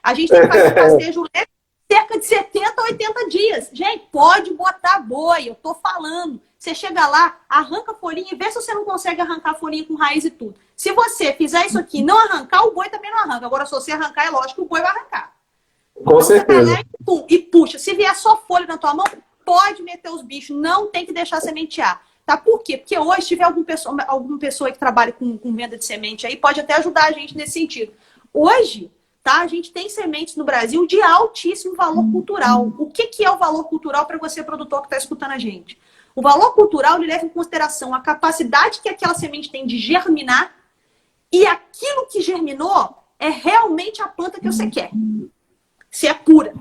B: A gente tem que fazer um pastejo leve, cerca de 70 a 80 dias. Gente, pode botar boi, eu tô falando. Você chega lá, arranca a folhinha e vê se você não consegue arrancar a folhinha com raiz e tudo. Se você fizer isso aqui e não arrancar, o boi também não arranca. Agora, se você arrancar, é lógico que o boi vai arrancar.
C: Com certeza.
B: E puxa, se vier só folha na tua mão, pode meter os bichos, não tem que deixar sementear. Tá? Por quê? Porque hoje, se tiver alguma pessoa que trabalha com venda de semente aí, pode até ajudar a gente nesse sentido. Hoje, tá, a gente tem sementes no Brasil de altíssimo valor cultural. O que é o valor cultural para você, produtor que está escutando a gente? O valor cultural ele leva em consideração a capacidade que aquela semente tem de germinar e aquilo que germinou é realmente a planta que você quer. Se é pura,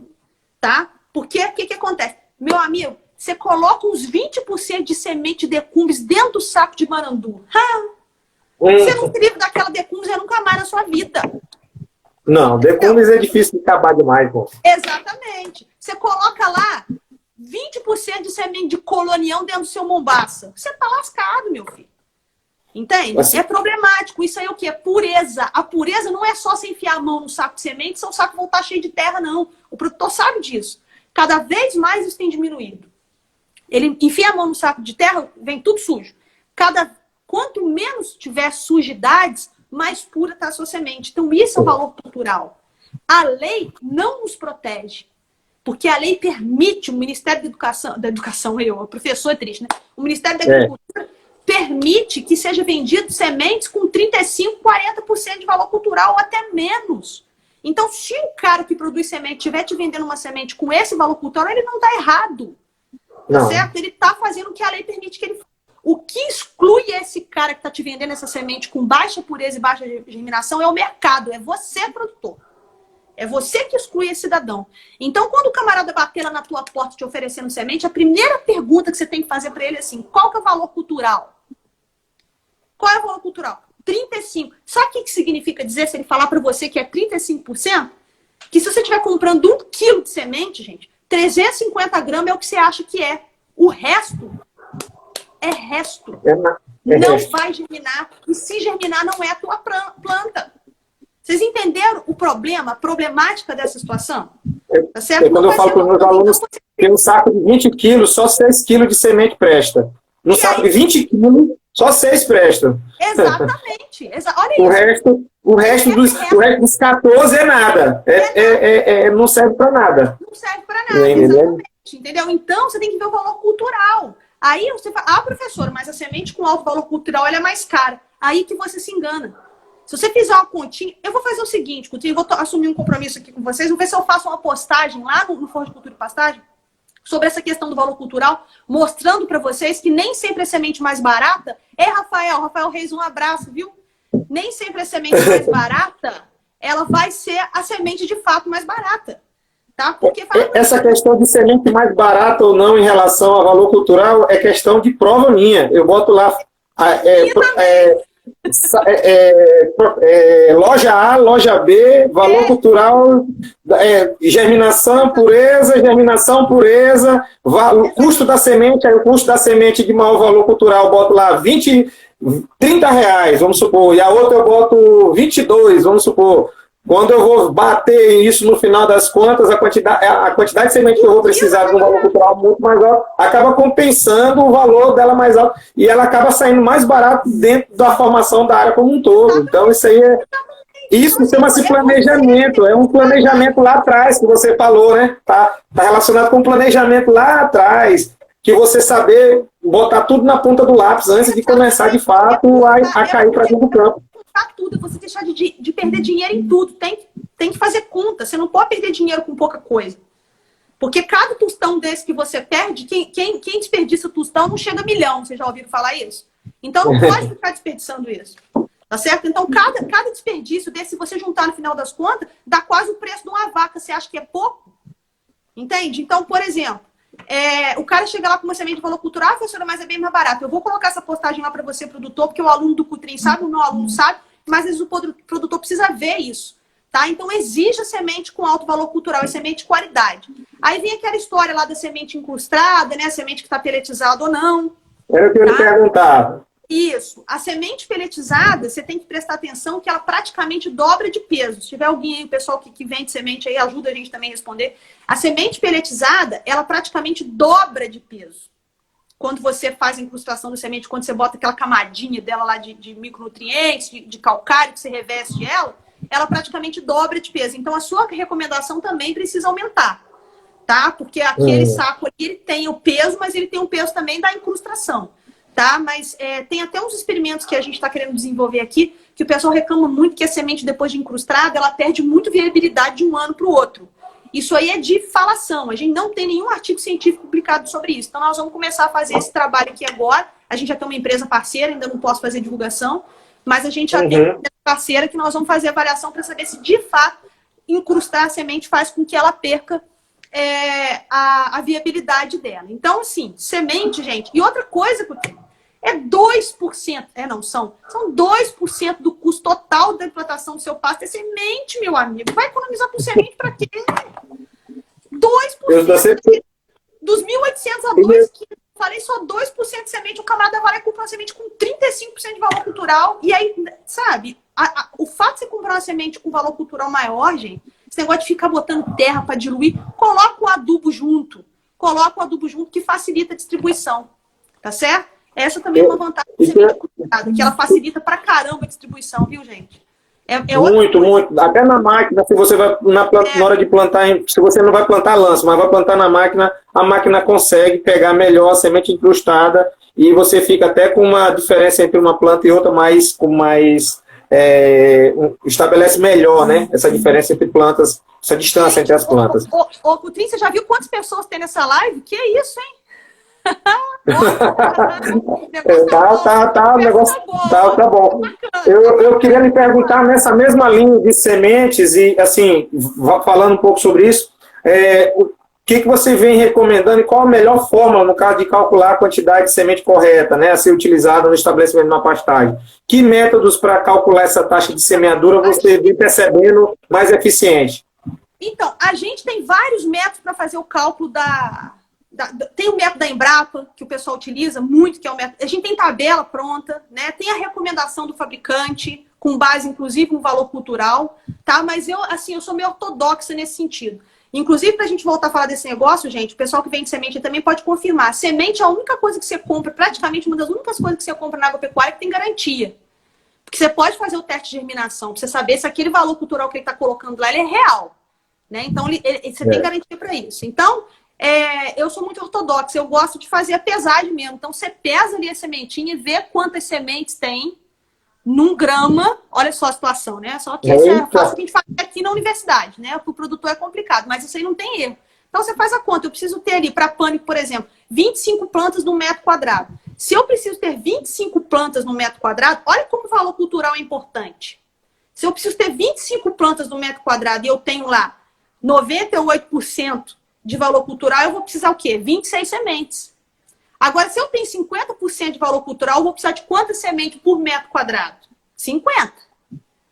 B: tá? Porque o que acontece? Meu amigo, você coloca uns 20% de semente de decumbes dentro do saco de marandu. Você não se livra daquela decumbes nunca mais na sua vida.
C: Não, decumbes é difícil de acabar demais, pô.
B: Exatamente. Você coloca lá 20% de semente de colonião dentro do seu mombaça. Você tá lascado, meu filho. Entende? Assim, é problemático. Isso aí é o quê? Pureza. A pureza não é só você enfiar a mão no saco de semente, se o saco voltar cheio de terra, não. O produtor sabe disso. Cada vez mais isso tem diminuído. Ele enfia a mão no saco de terra, vem tudo sujo. Quanto menos tiver sujidades, mais pura está a sua semente. Então, isso é o valor cultural. A lei não nos protege. Porque a lei permite, o Ministério o professor é triste, né? O Ministério da Agricultura permite que seja vendido sementes com 35%, 40% de valor cultural ou até menos. Então, se o cara que produz semente estiver te vendendo uma semente com esse valor cultural, ele não está errado. Tá certo? Ele está fazendo o que a lei permite que ele faça. O que exclui esse cara que está te vendendo essa semente com baixa pureza e baixa germinação é o mercado, é você, produtor. É você que exclui esse cidadão. Então, quando o camarada bater lá na tua porta te oferecendo semente, a primeira pergunta que você tem que fazer para ele é assim, qual que é o valor cultural? Qual é o valor cultural? 35%. Sabe o que significa dizer se ele falar para você que é 35%? Que se você estiver comprando 1 quilo de semente, gente, 350 gramas é o que você acha que é. O resto é resto. Não vai germinar. E se germinar, não é a tua planta. Vocês entenderam o problema, a problemática dessa situação? Tá certo?
C: Quando eu falo para os meus alunos, tem um saco de 20 quilos, só 6 quilos de semente presta. No saco de 20 quilos, só 6 prestam.
B: Exatamente. Olha isso.
C: O resto dos 14 é nada. Não serve para nada.
B: Não serve para nada, exatamente. Entendeu? Então, você tem que ver o valor cultural. Aí você fala, professora, mas a semente com alto valor cultural ela é mais cara. Aí que você se engana. Se você fizer uma continha, eu vou fazer o seguinte, Coutinho, eu vou assumir um compromisso aqui com vocês, vou ver se eu faço uma postagem lá no Fórum de Cultura e Pastagem sobre essa questão do valor cultural, mostrando para vocês que nem sempre a semente mais barata Rafael Reis, um abraço, viu? Nem sempre a semente mais barata, ela vai ser a semente de fato mais barata. Tá? Porque
C: essa questão de semente mais barata ou não em relação ao valor cultural é questão de prova minha. Eu boto lá Loja A, loja B, valor cultural, germinação, pureza, custo da semente, aí o custo da semente de maior valor cultural, eu boto lá 20, 30 reais, vamos supor, e a outra eu boto 22, vamos supor. Quando eu vou bater isso no final das contas, a quantidade de semente que eu vou precisar de um valor cultural muito mais alto, acaba compensando o valor dela mais alto. E ela acaba saindo mais barato dentro da formação da área como um todo. Então, isso chama-se planejamento. É um planejamento lá atrás que você falou, né? Tá relacionado com o planejamento lá atrás. Que você saber botar tudo na ponta do lápis antes de começar, de fato, a cair para dentro do campo.
B: Tudo, você deixar de perder dinheiro em tudo. Tem que fazer conta. Você não pode perder dinheiro com pouca coisa. Porque cada tostão desse que você perde, quem desperdiça o tostão não chega a milhão. Vocês já ouviram falar isso? Então não pode ficar desperdiçando isso. Tá certo? Então cada desperdício desse, se você juntar no final das contas, dá quase o preço de uma vaca. Você acha que é pouco? Entende? Então, por exemplo, o cara chega lá com uma semente de valor cultural, professora, mas é bem mais barato. Eu vou colocar essa postagem lá para você, produtor, porque o aluno do Cutrim sabe, o meu aluno sabe, mas às vezes o produtor precisa ver isso. Tá? Então, exija semente com alto valor cultural e semente de qualidade. Aí vem aquela história lá da semente incrustada, né? A semente que está peletizada ou não.
C: Era o que eu ia perguntar.
B: Isso. A semente peletizada, você tem que prestar atenção que ela praticamente dobra de peso. Se tiver alguém aí, o pessoal que vende semente aí, ajuda a gente também a responder. A semente peletizada, ela praticamente dobra de peso. Quando você faz a incrustação da semente, quando você bota aquela camadinha dela lá de micronutrientes, de calcário, que você reveste ela praticamente dobra de peso. Então, a sua recomendação também precisa aumentar, tá? Porque aquele saco ali, ele tem o peso, mas ele tem o peso também da incrustação. Tá? Mas tem até uns experimentos que a gente está querendo desenvolver aqui, que o pessoal reclama muito que a semente, depois de incrustada, ela perde muito viabilidade de um ano para o outro. Isso aí é de falação. A gente não tem nenhum artigo científico publicado sobre isso. Então, nós vamos começar a fazer esse trabalho aqui agora. A gente já tem uma empresa parceira, ainda não posso fazer divulgação, mas a gente já tem uma empresa parceira que nós vamos fazer avaliação para saber se, de fato, incrustar a semente faz com que ela perca a viabilidade dela. Então, assim, semente, gente. E outra coisa, é 2%. São 2% do custo total da implantação do seu pasto. É semente, meu amigo. Vai economizar com semente para quê? 2%. Dos 1.800 a 2,500, falei só 2% de semente. O camarada vai comprar uma semente com 35% de valor cultural. E aí, sabe, o fato de você comprar uma semente com valor cultural maior, gente, esse negócio de ficar botando terra para diluir, coloca o adubo junto. Coloca o adubo junto que facilita a distribuição. Tá certo? Essa também é uma vantagem da semente cultivada, que ela facilita pra caramba a distribuição, viu, gente?
C: Muito. Até na máquina, se você vai na hora de plantar, se você não vai plantar lanço, mas vai plantar na máquina, a máquina consegue pegar melhor a semente incrustada e você fica até com uma diferença entre uma planta e outra estabelece melhor, né? Essa diferença entre plantas, essa distância entre as plantas.
B: Ô, Cutrim, você já viu quantas pessoas tem nessa live? Que é isso, hein?
C: O negócio tá bom. Eu queria lhe perguntar nessa mesma linha de sementes e, assim, falando um pouco sobre isso, o que você vem recomendando e qual a melhor forma, no caso, de calcular a quantidade de semente correta, né, a ser utilizada no estabelecimento de uma pastagem? Que métodos para calcular essa taxa de semeadura você vem percebendo mais eficiente?
B: Então, a gente tem vários métodos para fazer o cálculo tem o método da Embrapa, que o pessoal utiliza muito, que é o método. A gente tem tabela pronta, né? Tem a recomendação do fabricante, com base, inclusive, no valor cultural, tá? Mas eu sou meio ortodoxa nesse sentido. Inclusive, para a gente voltar a falar desse negócio, gente, o pessoal que vende semente também pode confirmar. Semente é a única coisa que você compra, praticamente uma das únicas coisas que você compra na agropecuária que tem garantia. Porque você pode fazer o teste de germinação, para você saber se aquele valor cultural que ele está colocando lá, ele é real. Né? Então, você tem garantia para isso. Então, eu sou muito ortodoxa, eu gosto de fazer a pesagem mesmo. Então, você pesa ali a sementinha e vê quantas sementes tem num grama. Olha só a situação, né? Só que essa é fácil a gente fazer aqui na universidade, né? Para o produtor é complicado, mas isso aí não tem erro. Então, você faz a conta. Eu preciso ter ali, para pânico, por exemplo, 25 plantas no metro quadrado. Se eu preciso ter 25 plantas no metro quadrado, olha como o valor cultural é importante. Se eu preciso ter 25 plantas no metro quadrado e eu tenho lá 98% de valor cultural, eu vou precisar o quê? 26 sementes. Agora, se eu tenho 50% de valor cultural, eu vou precisar de quantas sementes por metro quadrado? 50.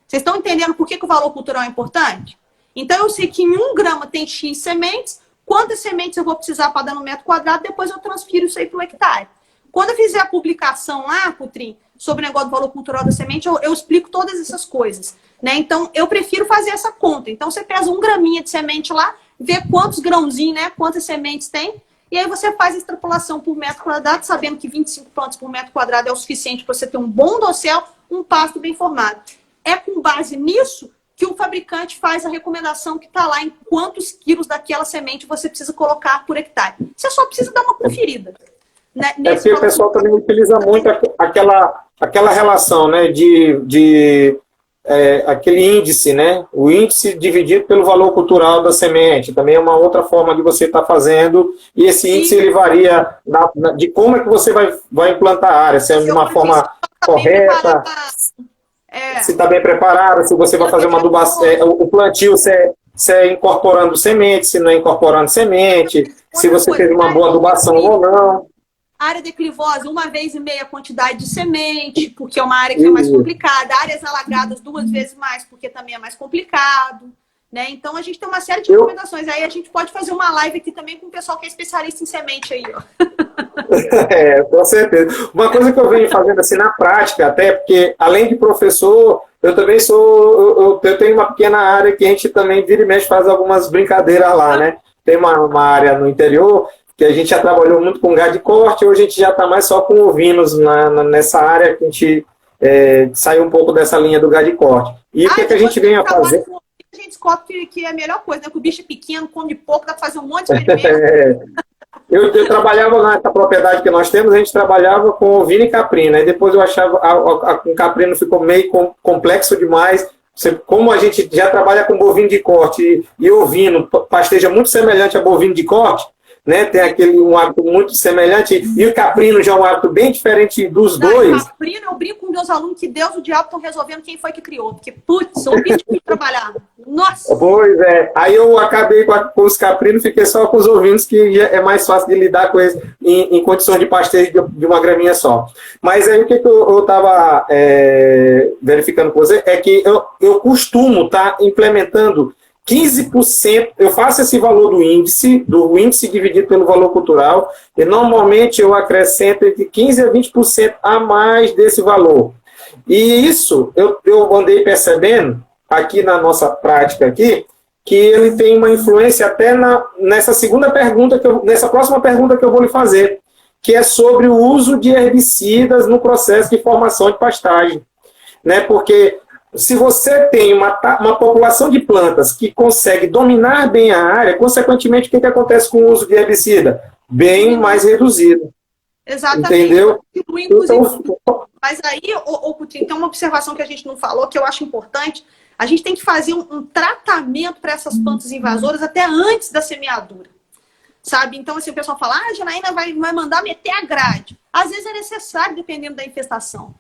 B: Vocês estão entendendo por que o valor cultural é importante? Então, eu sei que em 1 grama tem X sementes, quantas sementes eu vou precisar para dar no metro quadrado, depois eu transfiro isso aí para o hectare. Quando eu fizer a publicação lá, Cutrim, sobre o negócio do valor cultural da semente, eu explico todas essas coisas. Né? Então, eu prefiro fazer essa conta. Então, você pesa 1 graminha de semente lá, vê quantos grãozinhos, né? Quantas sementes tem, e aí você faz a extrapolação por metro quadrado, sabendo que 25 plantas por metro quadrado é o suficiente para você ter um bom dossel, um pasto bem formado. É com base nisso que o fabricante faz a recomendação que está lá em quantos quilos daquela semente você precisa colocar por hectare. Você só precisa dar uma conferida. Né?
C: É porque o pessoal também utiliza muito aquela relação, né, aquele índice, né? O índice dividido pelo valor cultural da semente. Também é uma outra forma de você estar fazendo. E esse índice ele varia de como é que você vai implantar a área. Se é de uma forma correta, se está bem preparado, se você vai fazer uma adubação, o plantio, se é incorporando semente, se não é incorporando semente, se você fez uma boa adubação ou não.
B: Área declivosa, 1,5 vezes a quantidade de semente, porque é uma área que é mais complicada. Áreas alagadas 2 vezes mais, porque também é mais complicado. Né? Então, a gente tem uma série de recomendações. Aí a gente pode fazer uma live aqui também com o pessoal que é especialista em semente aí. Ó.
C: Com certeza. Uma coisa que eu venho fazendo assim na prática, até porque, além de professor, eu também eu tenho uma pequena área que a gente também vira e mexe, faz algumas brincadeiras lá, né? Tem uma área no interior que a gente já trabalhou muito com gado de corte, hoje a gente já está mais só com ovinos nessa área, que a gente saiu um pouco dessa linha do gado de corte. E o que a gente vem a fazer?
B: A gente descobre que é a melhor coisa, né? Que o bicho é pequeno, come pouco, dá para fazer um monte de experimento.
C: Eu trabalhava nessa propriedade que nós temos, a gente trabalhava com ovino e caprino, aí depois eu achava com caprino ficou meio complexo demais. Como a gente já trabalha com bovino de corte e ovino, pasteja muito semelhante a bovino de corte, né? Tem um hábito muito semelhante, e o caprino já é um hábito bem diferente dos dois.
B: Caprino, eu brinco com meus alunos que Deus e o diabo estão resolvendo quem foi que criou, porque, putz, o bicho que trabalhar. Nossa!
C: Pois é, aí eu acabei com os caprinos, fiquei só com os ovinos, que é mais fácil de lidar com eles em condições de pastejo de uma graminha só. Mas aí o que eu estava verificando com você é que eu costumo estar implementando 15%, eu faço esse valor do índice dividido pelo valor cultural, e normalmente eu acrescento entre 15% a 20% a mais desse valor. E isso eu andei percebendo aqui na nossa prática aqui, que ele tem uma influência até nessa próxima pergunta que eu vou lhe fazer, que é sobre o uso de herbicidas no processo de formação de pastagem. Né? Porque se você tem uma população de plantas que consegue dominar bem a área, consequentemente, o que acontece com o uso de herbicida? Bem mais reduzido.
B: Exatamente.
C: Entendeu?
B: Então, mas aí, Coutinho, tem uma observação que a gente não falou, que eu acho importante. A gente tem que fazer um tratamento para essas plantas invasoras até antes da semeadura. Sabe? Então, assim, o pessoal fala, Janaína vai mandar meter a grade. Às vezes é necessário, dependendo da infestação.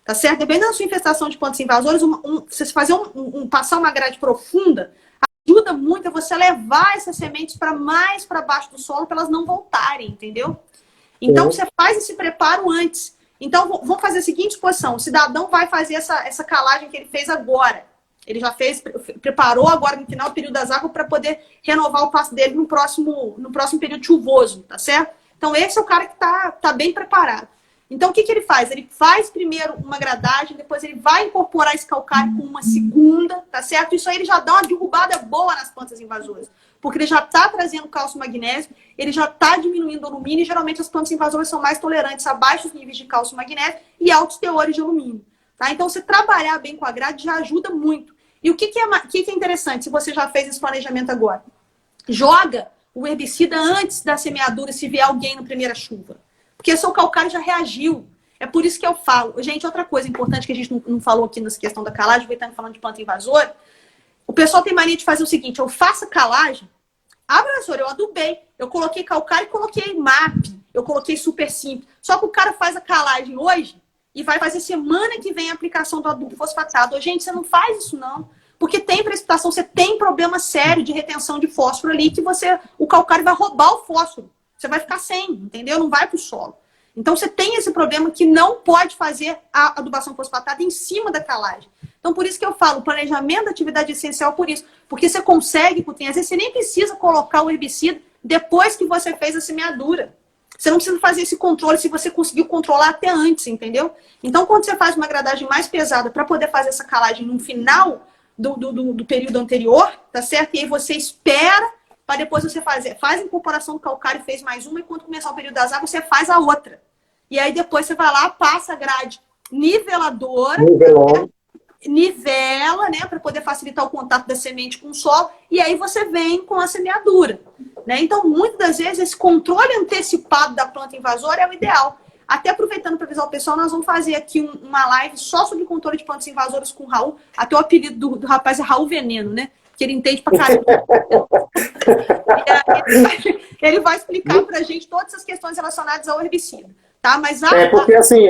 B: Tá certo? Dependendo da sua infestação de plantas invasoras, você fazer passar uma grade profunda ajuda muito a você levar essas sementes mais para baixo do solo para elas não voltarem, entendeu? Então, você faz esse preparo antes. Então, vamos fazer a seguinte posição. O cidadão vai fazer essa calagem que ele fez agora. Ele já preparou agora no final do período das águas para poder renovar o pasto dele no próximo período chuvoso, tá certo? Então, esse é o cara que tá bem preparado. Então, o que ele faz? Ele faz primeiro uma gradagem, depois ele vai incorporar esse calcário com uma segunda, tá certo? Isso aí ele já dá uma derrubada boa nas plantas invasoras, porque ele já está trazendo cálcio e magnésio, ele já está diminuindo o alumínio, e geralmente as plantas invasoras são mais tolerantes a baixos níveis de cálcio e magnésio e altos teores de alumínio. Tá? Então, você trabalhar bem com a grade já ajuda muito. E o que é interessante, se você já fez esse planejamento agora? Joga o herbicida antes da semeadura, se vier alguém na primeira chuva. Porque o seu calcário já reagiu. É por isso que eu falo. Gente, outra coisa importante que a gente não falou aqui nessa questão da calagem, estamos falando de planta invasora. O pessoal tem mania de fazer o seguinte, eu faço a calagem, professor, eu adubei, eu coloquei calcário e coloquei MAP, eu coloquei super simples. Só que o cara faz a calagem hoje e vai fazer semana que vem a aplicação do adubo fosfatado. Gente, você não faz isso não. Porque tem precipitação, você tem problema sério de retenção de fósforo ali, que o calcário vai roubar o fósforo. você vai ficar sem, entendeu? Não vai para o solo. Então, você tem esse problema que não pode fazer a adubação fosfatada em cima da calagem. Então, por isso que eu falo, o planejamento da atividade essencial por isso. Porque você consegue, às vezes você nem precisa colocar o herbicida depois que você fez a semeadura. Você não precisa fazer esse controle se você conseguiu controlar até antes, entendeu? Então, quando você faz uma gradagem mais pesada para poder fazer essa calagem no final do período anterior, tá certo? E aí você espera para depois você fazer. Faz a incorporação do calcário, fez mais uma, e quando começar o período das águas, você faz a outra. E aí depois você vai lá, passa a grade niveladora, nivela, né, para poder facilitar o contato da semente com o solo, e aí você vem com a semeadura. Né? Então, muitas das vezes, esse controle antecipado da planta invasora é o ideal. Até aproveitando para avisar o pessoal, nós vamos fazer aqui uma live só sobre controle de plantas invasoras com o Raul. Até o apelido do rapaz é Raul Veneno, né? Que ele entende pra caramba. Ele vai explicar pra gente todas as questões relacionadas ao herbicida. Tá? Mas
C: porque assim,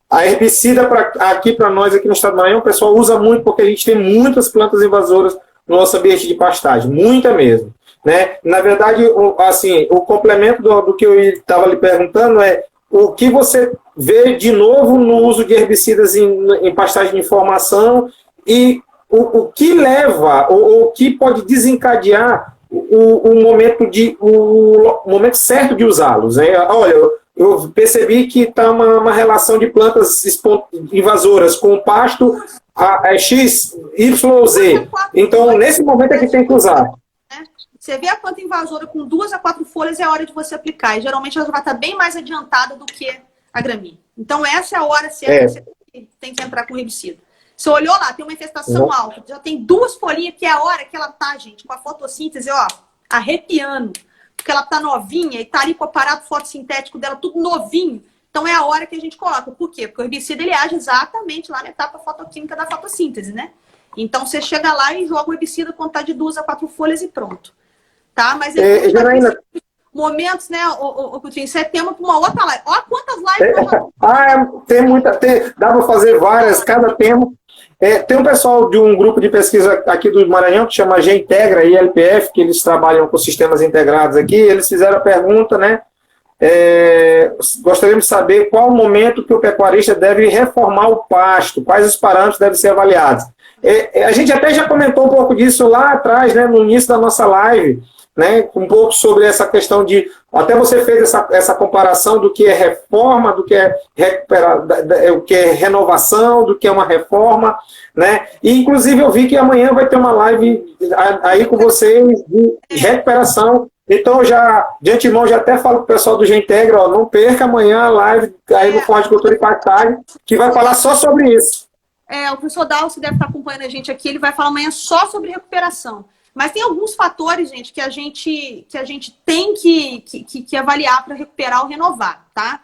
C: a herbicida aqui para nós, aqui no estado do Maranhão, o pessoal usa muito porque a gente tem muitas plantas invasoras no nosso ambiente de pastagem. Muita mesmo. Né? Na verdade, assim, o complemento do que eu estava lhe perguntando é o que você vê de novo no uso de herbicidas em pastagem de formação e o que leva, ou o que pode desencadear o momento certo de usá-los. Né? Olha, eu percebi que está uma relação de plantas invasoras com o pasto X, Y ou Z. Então, nesse momento é que tem que usar.
B: Você vê a planta invasora com 2 a 4 folhas, é a hora de você aplicar. E geralmente ela vai estar bem mais adiantada do que a gramínea. Então essa é a hora certa que você tem que entrar com herbicida. Você olhou lá, tem uma infestação alta, já tem 2 folhinhas, que é a hora que ela tá, gente, com a fotossíntese, ó, arrepiando. Porque ela tá novinha e tá ali com o aparato fotossintético dela tudo novinho. Então é a hora que a gente coloca. Por quê? Porque o herbicida ele age exatamente lá na etapa fotoquímica da fotossíntese, né? Então você chega lá e joga o herbicida quando tá de 2 a 4 folhas e pronto. Tá? Mas
C: Janaína,
B: momentos, né, Coutinho, isso é tema para uma outra live. Olha quantas lives
C: tem muita. Dá para fazer várias, cada tema. Tem um pessoal de um grupo de pesquisa aqui do Maranhão que chama G-Integra e LPF, que eles trabalham com sistemas integrados aqui. Eles fizeram a pergunta, né? Gostaríamos de saber qual o momento que o pecuarista deve reformar o pasto, quais os parâmetros devem ser avaliados. A gente até já comentou um pouco disso lá atrás, né, no início da nossa live, né, um pouco sobre essa questão de... Até você fez essa comparação do que é reforma, do que é o que é renovação, do que é uma reforma, né? E, inclusive, eu vi que amanhã vai ter uma live aí com vocês de recuperação. Então, de antemão, já até falo para o pessoal do G-Integra, não perca amanhã a live aí no Fórum de Cultura e Pastagem, que vai falar só sobre isso.
B: O professor Dalcio deve estar acompanhando a gente aqui, ele vai falar amanhã só sobre recuperação. Mas tem alguns fatores, gente, que a gente tem que avaliar para recuperar ou renovar, tá?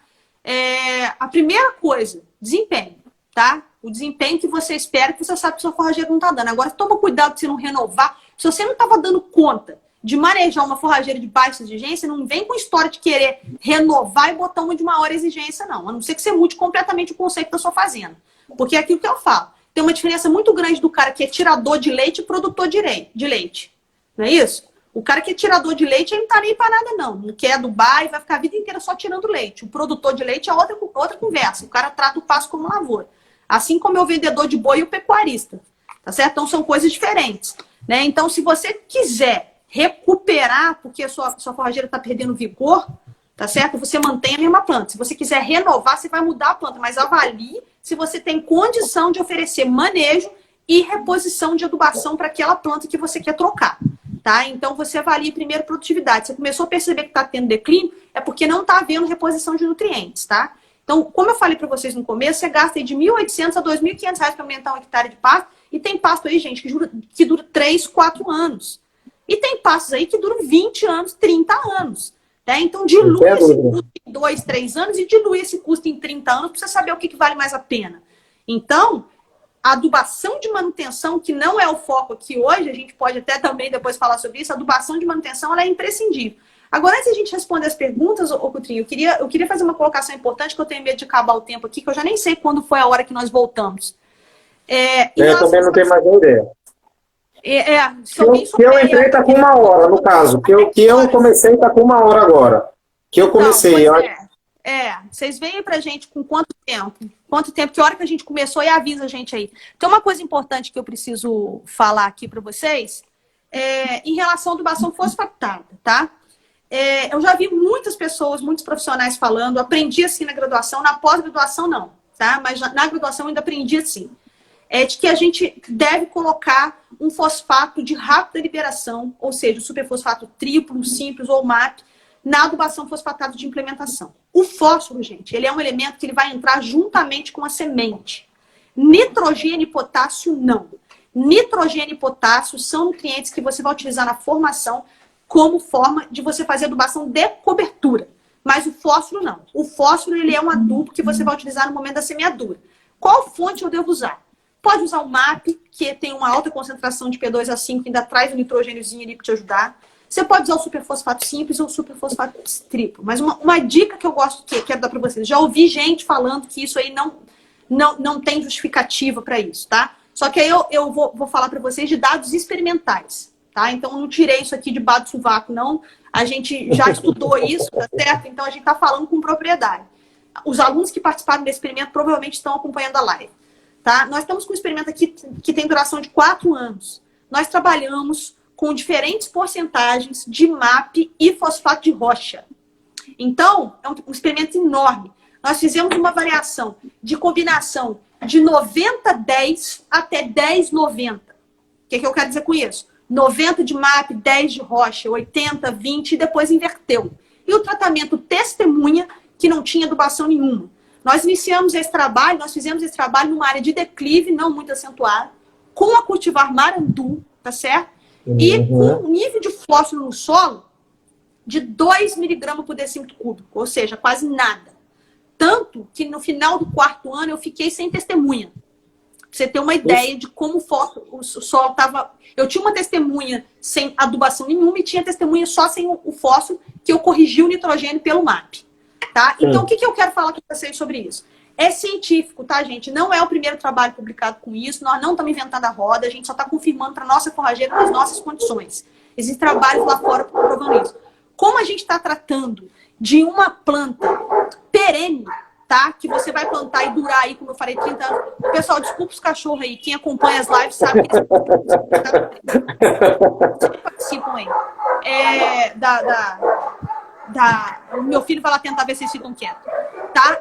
B: A primeira coisa, desempenho, tá? O desempenho que você espera, que você sabe que o seu forrageiro não está dando. Agora, toma cuidado de você não renovar. Se você não estava dando conta de manejar uma forrageira de baixa exigência, não vem com história de querer renovar e botar uma de maior exigência, não. A não ser que você mude completamente o conceito da sua fazenda. Porque é aquilo que eu falo. Tem uma diferença muito grande do cara que é tirador de leite e produtor de leite. Não é isso? O cara que é tirador de leite, ele não tá nem para nada, não. Não quer adubar e vai ficar a vida inteira só tirando leite. O produtor de leite é outra conversa. O cara trata o pasto como lavoura. Assim como é o vendedor de boi e o pecuarista. Tá certo? Então são coisas diferentes. Né? Então, se você quiser recuperar, porque a sua forrageira está perdendo vigor, tá certo? Você mantém a mesma planta. Se você quiser renovar, você vai mudar a planta, mas avalie se você tem condição de oferecer manejo e reposição de adubação para aquela planta que você quer trocar. Tá? Então, você avalia primeiro produtividade. Você começou a perceber que está tendo declínio, é porque não está havendo reposição de nutrientes. Tá? Então, como eu falei para vocês no começo, você gasta aí de R$ 1.800 a R$ 2.500 para aumentar um hectare de pasto, e tem pasto aí, gente, que dura 3, 4 anos. E tem pastos aí que duram 20 anos, 30 anos. Né? Então, dilui esse custo em 2, 3 anos e dilui esse custo em 30 anos para você saber o que vale mais a pena. Então, a adubação de manutenção, que não é o foco aqui hoje, a gente pode até também depois falar sobre isso, a adubação de manutenção ela é imprescindível. Agora, antes de a gente responder as perguntas, Coutrinho, eu queria fazer uma colocação importante, que eu tenho medo de acabar o tempo aqui, que eu já nem sei quando foi a hora que nós voltamos.
C: Eu também não tenho mais ideia. Que eu entrei está com 1 hora, no caso. Que eu comecei está com 1 hora agora. que eu comecei.
B: Vocês veem pra gente com quanto tempo? Quanto tempo? Que hora que a gente começou e avisa a gente aí. Tem uma coisa importante que eu preciso falar aqui para vocês, em relação à adubação fosfatada, tá? Eu já vi muitas pessoas, muitos profissionais falando, aprendi assim na graduação, na pós-graduação não, tá? Mas na graduação eu ainda aprendi assim. De que a gente deve colocar um fosfato de rápida liberação, ou seja, o superfosfato triplo, simples ou MAP, na adubação fosfatada de implementação. O fósforo, gente, ele é um elemento que ele vai entrar juntamente com a semente. Nitrogênio e potássio, não. Nitrogênio e potássio são nutrientes que você vai utilizar na formação como forma de você fazer adubação de cobertura. Mas o fósforo, não. O fósforo, ele é um adubo que você vai utilizar no momento da semeadura. Qual fonte eu devo usar? Pode usar o MAP, que tem uma alta concentração de P2A5, que ainda traz o nitrogêniozinho ali para te ajudar. Você pode usar o superfosfato simples ou o superfosfato triplo. Mas uma dica que eu gosto, que quero dar para vocês. Já ouvi gente falando que isso aí não tem justificativa para isso, tá? Só que aí eu vou falar para vocês de dados experimentais, tá? Então, eu não tirei isso aqui de bar do sovaco, não. A gente já estudou isso, tá certo? Então, a gente está falando com propriedade. Os alunos que participaram desse experimento provavelmente estão acompanhando a live, tá? Nós estamos com um experimento aqui que tem duração de 4 anos. Nós trabalhamos com diferentes porcentagens de MAP e fosfato de rocha. Então, é um experimento enorme. Nós fizemos uma variação de combinação de 90-10 até 10-90. O que eu quero dizer com isso? 90 de MAP, 10 de rocha, 80-20 e depois inverteu. E o tratamento testemunha que não tinha adubação nenhuma. Nós iniciamos esse trabalho, nós fizemos esse trabalho numa área de declive, não muito acentuada, com a cultivar marandu, tá certo? E com um nível de fósforo no solo de 2 miligramas por decímetro cúbico, ou seja, quase nada. Tanto que no final do 4º ano eu fiquei sem testemunha. Pra você ter uma ideia de como o solo estava... Eu tinha uma testemunha sem adubação nenhuma e tinha testemunha só sem o fósforo, que eu corrigi o nitrogênio pelo MAP. Tá? Então, o que eu quero falar com vocês sobre isso? É científico, tá, gente? Não é o primeiro trabalho publicado com isso, nós não estamos inventando a roda, a gente só está confirmando para a nossa forrageira as nossas condições. Existem trabalhos lá fora provando isso. Como a gente está tratando de uma planta perene, tá? Que você vai plantar e durar aí, como eu falei, 30 anos. Pessoal, desculpa os cachorros aí, quem acompanha as lives sabe que eles participam aí. O meu filho vai lá tentar ver se eles ficam quietos, tá?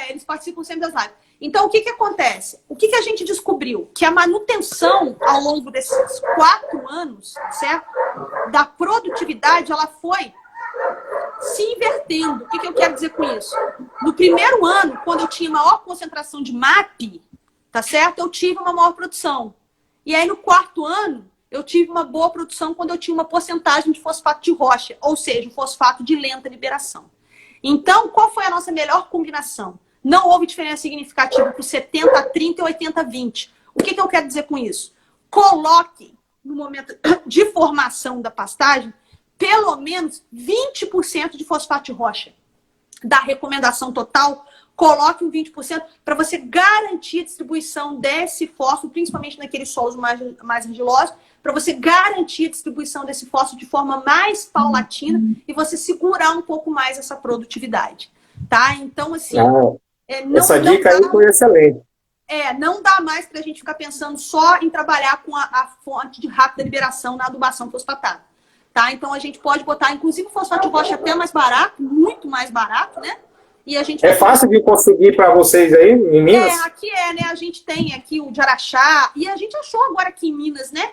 B: Eles participam sempre das lives. Então, o que acontece? O que a gente descobriu? Que a manutenção ao longo desses 4 anos, certo? Da produtividade, ela foi se invertendo. O que eu quero dizer com isso? No primeiro ano, quando eu tinha maior concentração de MAP, tá certo? Eu tive uma maior produção. E aí, no 4º ano, eu tive uma boa produção quando eu tinha uma porcentagem de fosfato de rocha, ou seja, um fosfato de lenta liberação. Então, qual foi a nossa melhor combinação? Não houve diferença significativa para 70-30 e 80-20. O que eu quero dizer com isso? Coloque, no momento de formação da pastagem, pelo menos 20% de fosfato de rocha. Da recomendação total, coloque um 20% para você garantir a distribuição desse fósforo, principalmente naqueles solos mais argilosos, para você garantir a distribuição desse fósforo de forma mais paulatina e você segurar um pouco mais essa produtividade. Tá? Então, assim...
C: essa dica aí foi excelente.
B: Não dá mais para a gente ficar pensando só em trabalhar com a fonte de rápida liberação na adubação fosfatada. Tá? Então, a gente pode botar, inclusive, o fosfato de rocha até mais barato, muito mais barato, né? E a gente
C: fácil de conseguir para vocês aí, em Minas?
B: Aqui né? A gente tem aqui o de Araxá, e a gente achou agora aqui em Minas, né?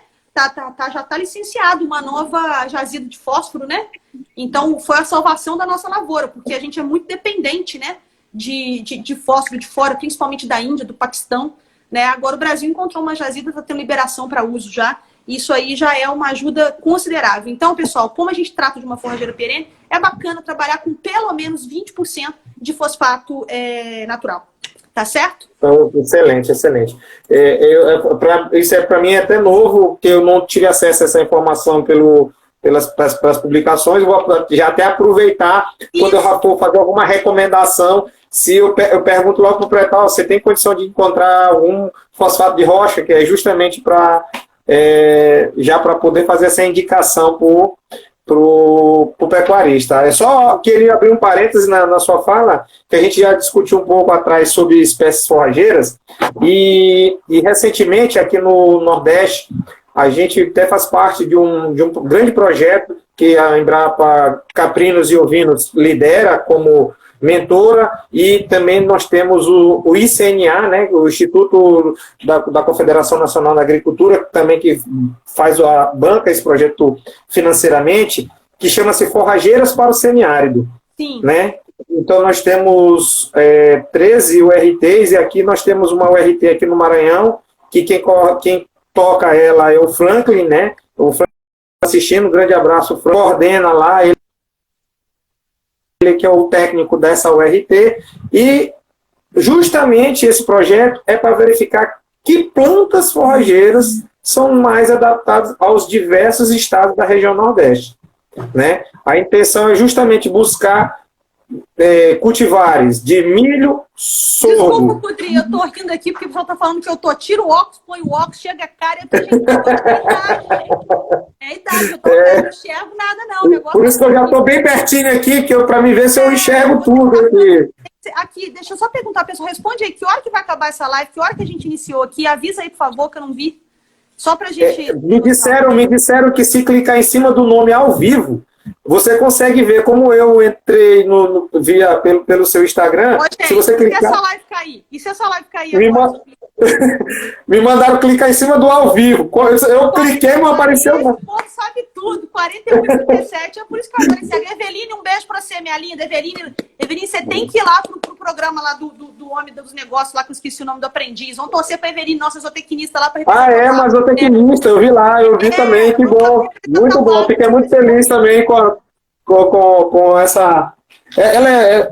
B: Já tá licenciado uma nova jazida de fósforo, né? Então, foi a salvação da nossa lavoura, porque a gente é muito dependente, né? De fósforo de fora, principalmente da Índia, do Paquistão, né? Agora o Brasil encontrou uma jazida, está tendo liberação para uso já. Isso aí já é uma ajuda considerável. Então, pessoal, como a gente trata de uma forrageira perene, é bacana trabalhar com pelo menos 20% de fosfato natural. Tá certo?
C: Então, excelente, excelente. Isso para mim é até novo, porque eu não tive acesso a essa informação pelas publicações. Eu vou já até aproveitar, quando eu for fazer alguma recomendação, se eu pergunto logo para o proprietário, você tem condição de encontrar algum fosfato de rocha, que é justamente para já para poder fazer essa indicação para pro pecuarista. Eu só queria abrir um parêntese na sua fala, que a gente já discutiu um pouco atrás sobre espécies forrageiras, e recentemente aqui no Nordeste, a gente até faz parte de um grande projeto que a Embrapa Caprinos e Ovinos lidera como mentora, e também nós temos o ICNA, né, o Instituto da Confederação Nacional da Agricultura, também que banca esse projeto financeiramente, que chama-se Forrageiras para o Semiárido.
B: Sim.
C: Né? Então nós temos 13 URTs, e aqui nós temos uma URT aqui no Maranhão, que quem toca ela é o Franklin, né? O Franklin está assistindo, um grande abraço, o Franklin coordena lá, ele que é o técnico dessa URT, e justamente esse projeto é para verificar que plantas forrageiras são mais adaptadas aos diversos estados da região Nordeste. Né? A intenção é justamente buscar cultivares de milho, sorgo.
B: Desculpa, Pudri, eu tô rindo aqui porque o pessoal tá falando que eu tiro o óculos, põe o óculos, chega a cara e eu tô gente, é a idade, eu não enxergo nada não. O negócio
C: por isso que eu já tô bem pertinho aqui, para me ver se eu enxergo tudo aqui.
B: Aqui, deixa eu só perguntar, pessoal, responde aí, que hora que vai acabar essa live, que hora que a gente iniciou aqui, avisa aí, por favor, que eu não vi, só pra gente...
C: Me disseram que se clicar em cima do nome ao vivo, você consegue ver como eu entrei pelo seu Instagram.
B: Ô,
C: se você clicar...
B: E se essa live cair? E se essa live cair?
C: Me mandaram clicar em cima do ao vivo. Eu cliquei e não apareceu nada.
B: O povo sabe tudo. 41,37. É por isso que eu apareci. Eveline, um beijo pra você, minha linda. Eveline, você tem que ir lá pro programa lá do homem dos negócios, lá que eu esqueci o nome do aprendiz. Vamos torcer pra Eveline, nossa zootecnista lá pra
C: mas zootecnista, eu vi lá, eu vi também, que bom. Muito bom. Fiquei muito feliz também com essa...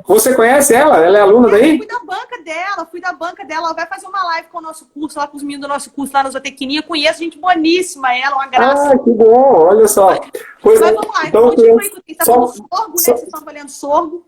C: você conhece ela? Ela é aluna daí?
B: Eu fui da banca dela. Ela vai fazer uma live com o nosso curso, lá com os meninos do nosso curso, lá na zootecnia. Conheço gente boníssima, ela, uma graça.
C: Que bom, olha só.
B: Mas vamos lá, então continua aí, você está falando sorgo, né? Vocês estão avaliando sorgo.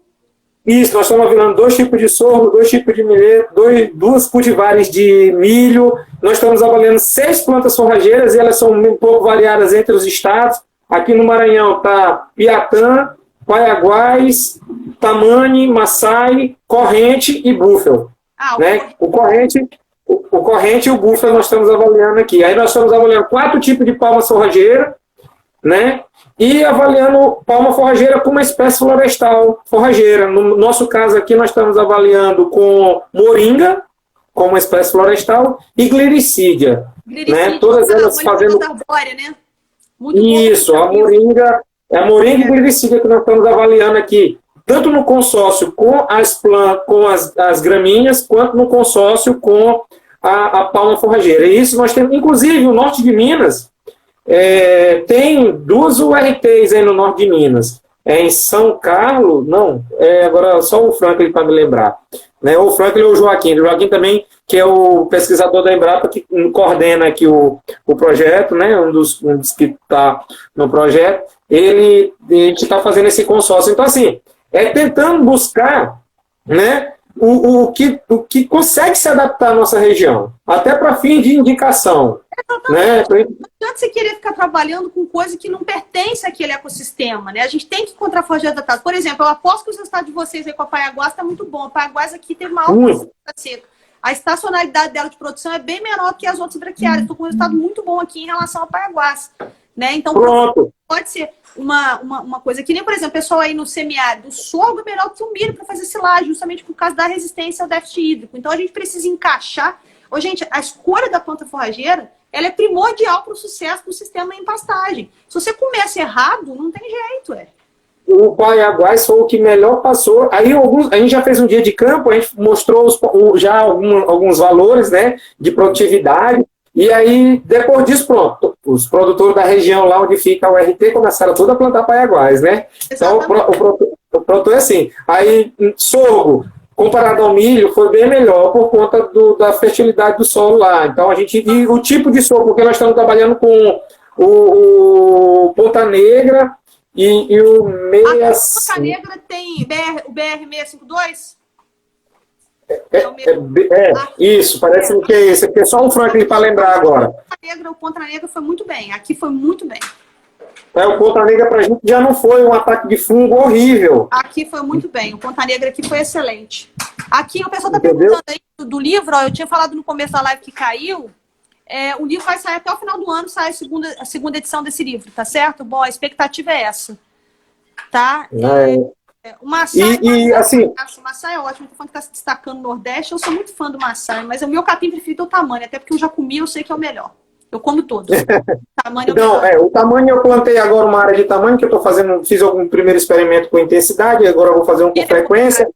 C: Isso, nós estamos avaliando 2 tipos de sorgo, 2 tipos de milho, 2 cultivares de milho. Nós estamos avaliando 6 plantas forrageiras, e elas são um pouco variadas entre os estados. Aqui no Maranhão está Piatã, Paiaguás, Tamani, Maçai, Corrente e Búfalo. Né? O corrente e o Búfalo nós estamos avaliando aqui. Aí nós estamos avaliando 4 tipos de palma forrageira, né? E avaliando palma forrageira como uma espécie florestal forrageira. No nosso caso aqui, nós estamos avaliando com moringa, como uma espécie florestal, e gliricídia. Né? Todas elas fazendo...
B: arbórea, né?
C: Isso, a moringa e gliricídia que nós estamos avaliando aqui, tanto no consórcio com as gramíneas, quanto no consórcio com a palma forrageira. E isso nós temos, inclusive, o norte de Minas, tem 2 URTs aí no norte de Minas. Em São Carlos, agora só o Franklin para me lembrar. Né? Ou o Franklin ou o Joaquim. O Joaquim também, que é o pesquisador da Embrapa, que coordena aqui o projeto, né? um dos que está no projeto. A gente está fazendo esse consórcio. Então, assim, tentando buscar, né, o que consegue se adaptar à nossa região, até para fim de indicação. Né?
B: Não adianta você querer ficar trabalhando com coisa que não pertence àquele ecossistema, né? A gente tem que encontrar formas de adaptação. Por exemplo, eu aposto que o resultado de vocês aí com a Paiaguás está muito bom. A Paiaguás aqui teve uma alta seca. A estacionalidade dela de produção é bem menor que as outras braquiárias. Estou com um resultado muito bom aqui em relação a Paiaguás. Né? Então, pode ser uma coisa que nem, por exemplo, o pessoal aí no semiárido, o sorgo é melhor que o milho para fazer silagem, justamente por causa da resistência ao déficit hídrico. Então, a gente precisa encaixar... Gente, a escolha da planta forrageira, ela é primordial para o sucesso do sistema em pastagem. Se você começa errado, não tem jeito,
C: O Paiaguás foi o que melhor passou. Aí a gente já fez um dia de campo, a gente mostrou já alguns valores, né, de produtividade. E aí, depois disso, pronto, os produtores da região lá onde fica o RT começaram tudo a plantar Paiaguás, né? Exatamente. Então, o produto é assim. Aí, sorgo, comparado ao milho, foi bem melhor por conta da fertilidade do solo lá. Então, e o tipo de sorgo, porque nós estamos trabalhando com o Ponta Negra e o 65.
B: A Ponta Negra tem o BR-652?
C: Isso, parece que é esse. Aqui é só o Franklin para lembrar agora.
B: O Ponta Negra foi muito bem. Aqui foi muito bem.
C: O Ponta Negra pra gente já não foi um ataque de fungo horrível.
B: Aqui foi muito bem. O Ponta Negra aqui foi excelente. Aqui o pessoal está
C: Entendeu?
B: perguntando aí do livro, ó, eu tinha falado no começo da live que caiu. O livro vai sair até o final do ano, sai a segunda edição desse livro, tá certo? Bom, a expectativa é essa. Tá? O Maçai,
C: assim,
B: o Maçai é ótimo, tô falando que tá se destacando no Nordeste. Eu sou muito fã do Maçai, mas o meu capim preferido é o tamanho, até porque eu já comi, eu sei que é o melhor. Eu como todos.
C: O tamanho eu plantei agora uma área de tamanho que eu tô fazendo, fiz algum primeiro experimento com intensidade, agora eu vou fazer um com frequência.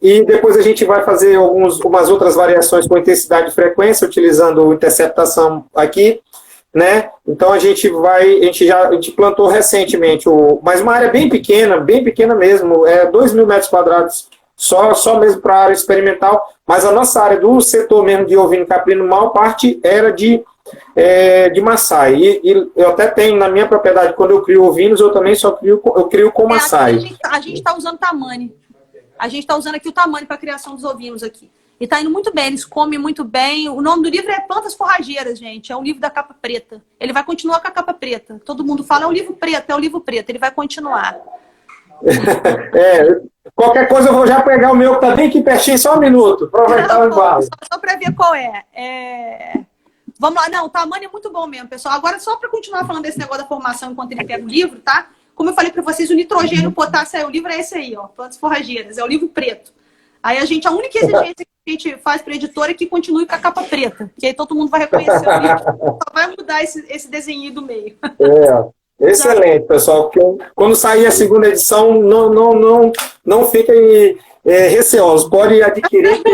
C: E depois a gente vai fazer umas outras variações com intensidade e frequência, utilizando interceptação aqui, né? Então a gente plantou recentemente, mas uma área bem pequena mesmo, 2.000 metros quadrados, só mesmo para área experimental, mas a nossa área do setor mesmo de ovino caprino, maior parte era de Maçai. E eu até tenho na minha propriedade, quando eu crio ovinos, eu também crio com Maçai.
B: A gente está usando tamanho. A gente está usando aqui o tamanho para a criação dos ovinos aqui. E está indo muito bem, eles comem muito bem. O nome do livro é Plantas Forrageiras, gente. É um livro da capa preta. Ele vai continuar com a capa preta. Todo mundo fala, é um livro preto. Ele vai continuar.
C: Qualquer coisa eu vou já pegar o meu, que está bem aqui pertinho, só um minuto. Aproveitar o embalo.
B: Só para ver qual é. Vamos lá. Não, o tamanho é muito bom mesmo, pessoal. Agora, só para continuar falando desse negócio da formação enquanto ele pega o livro, tá? Como eu falei para vocês, o nitrogênio, o potássio, o livro é esse aí, ó, Plantas Forrageiras, é o livro preto. Aí a única exigência que a gente faz para a editora é que continue com a capa preta, que aí todo mundo vai reconhecer o livro, só vai mudar esse desenho do meio.
C: Excelente, pessoal. Quando sair a segunda edição, não fiquem receosos, pode adquirir, que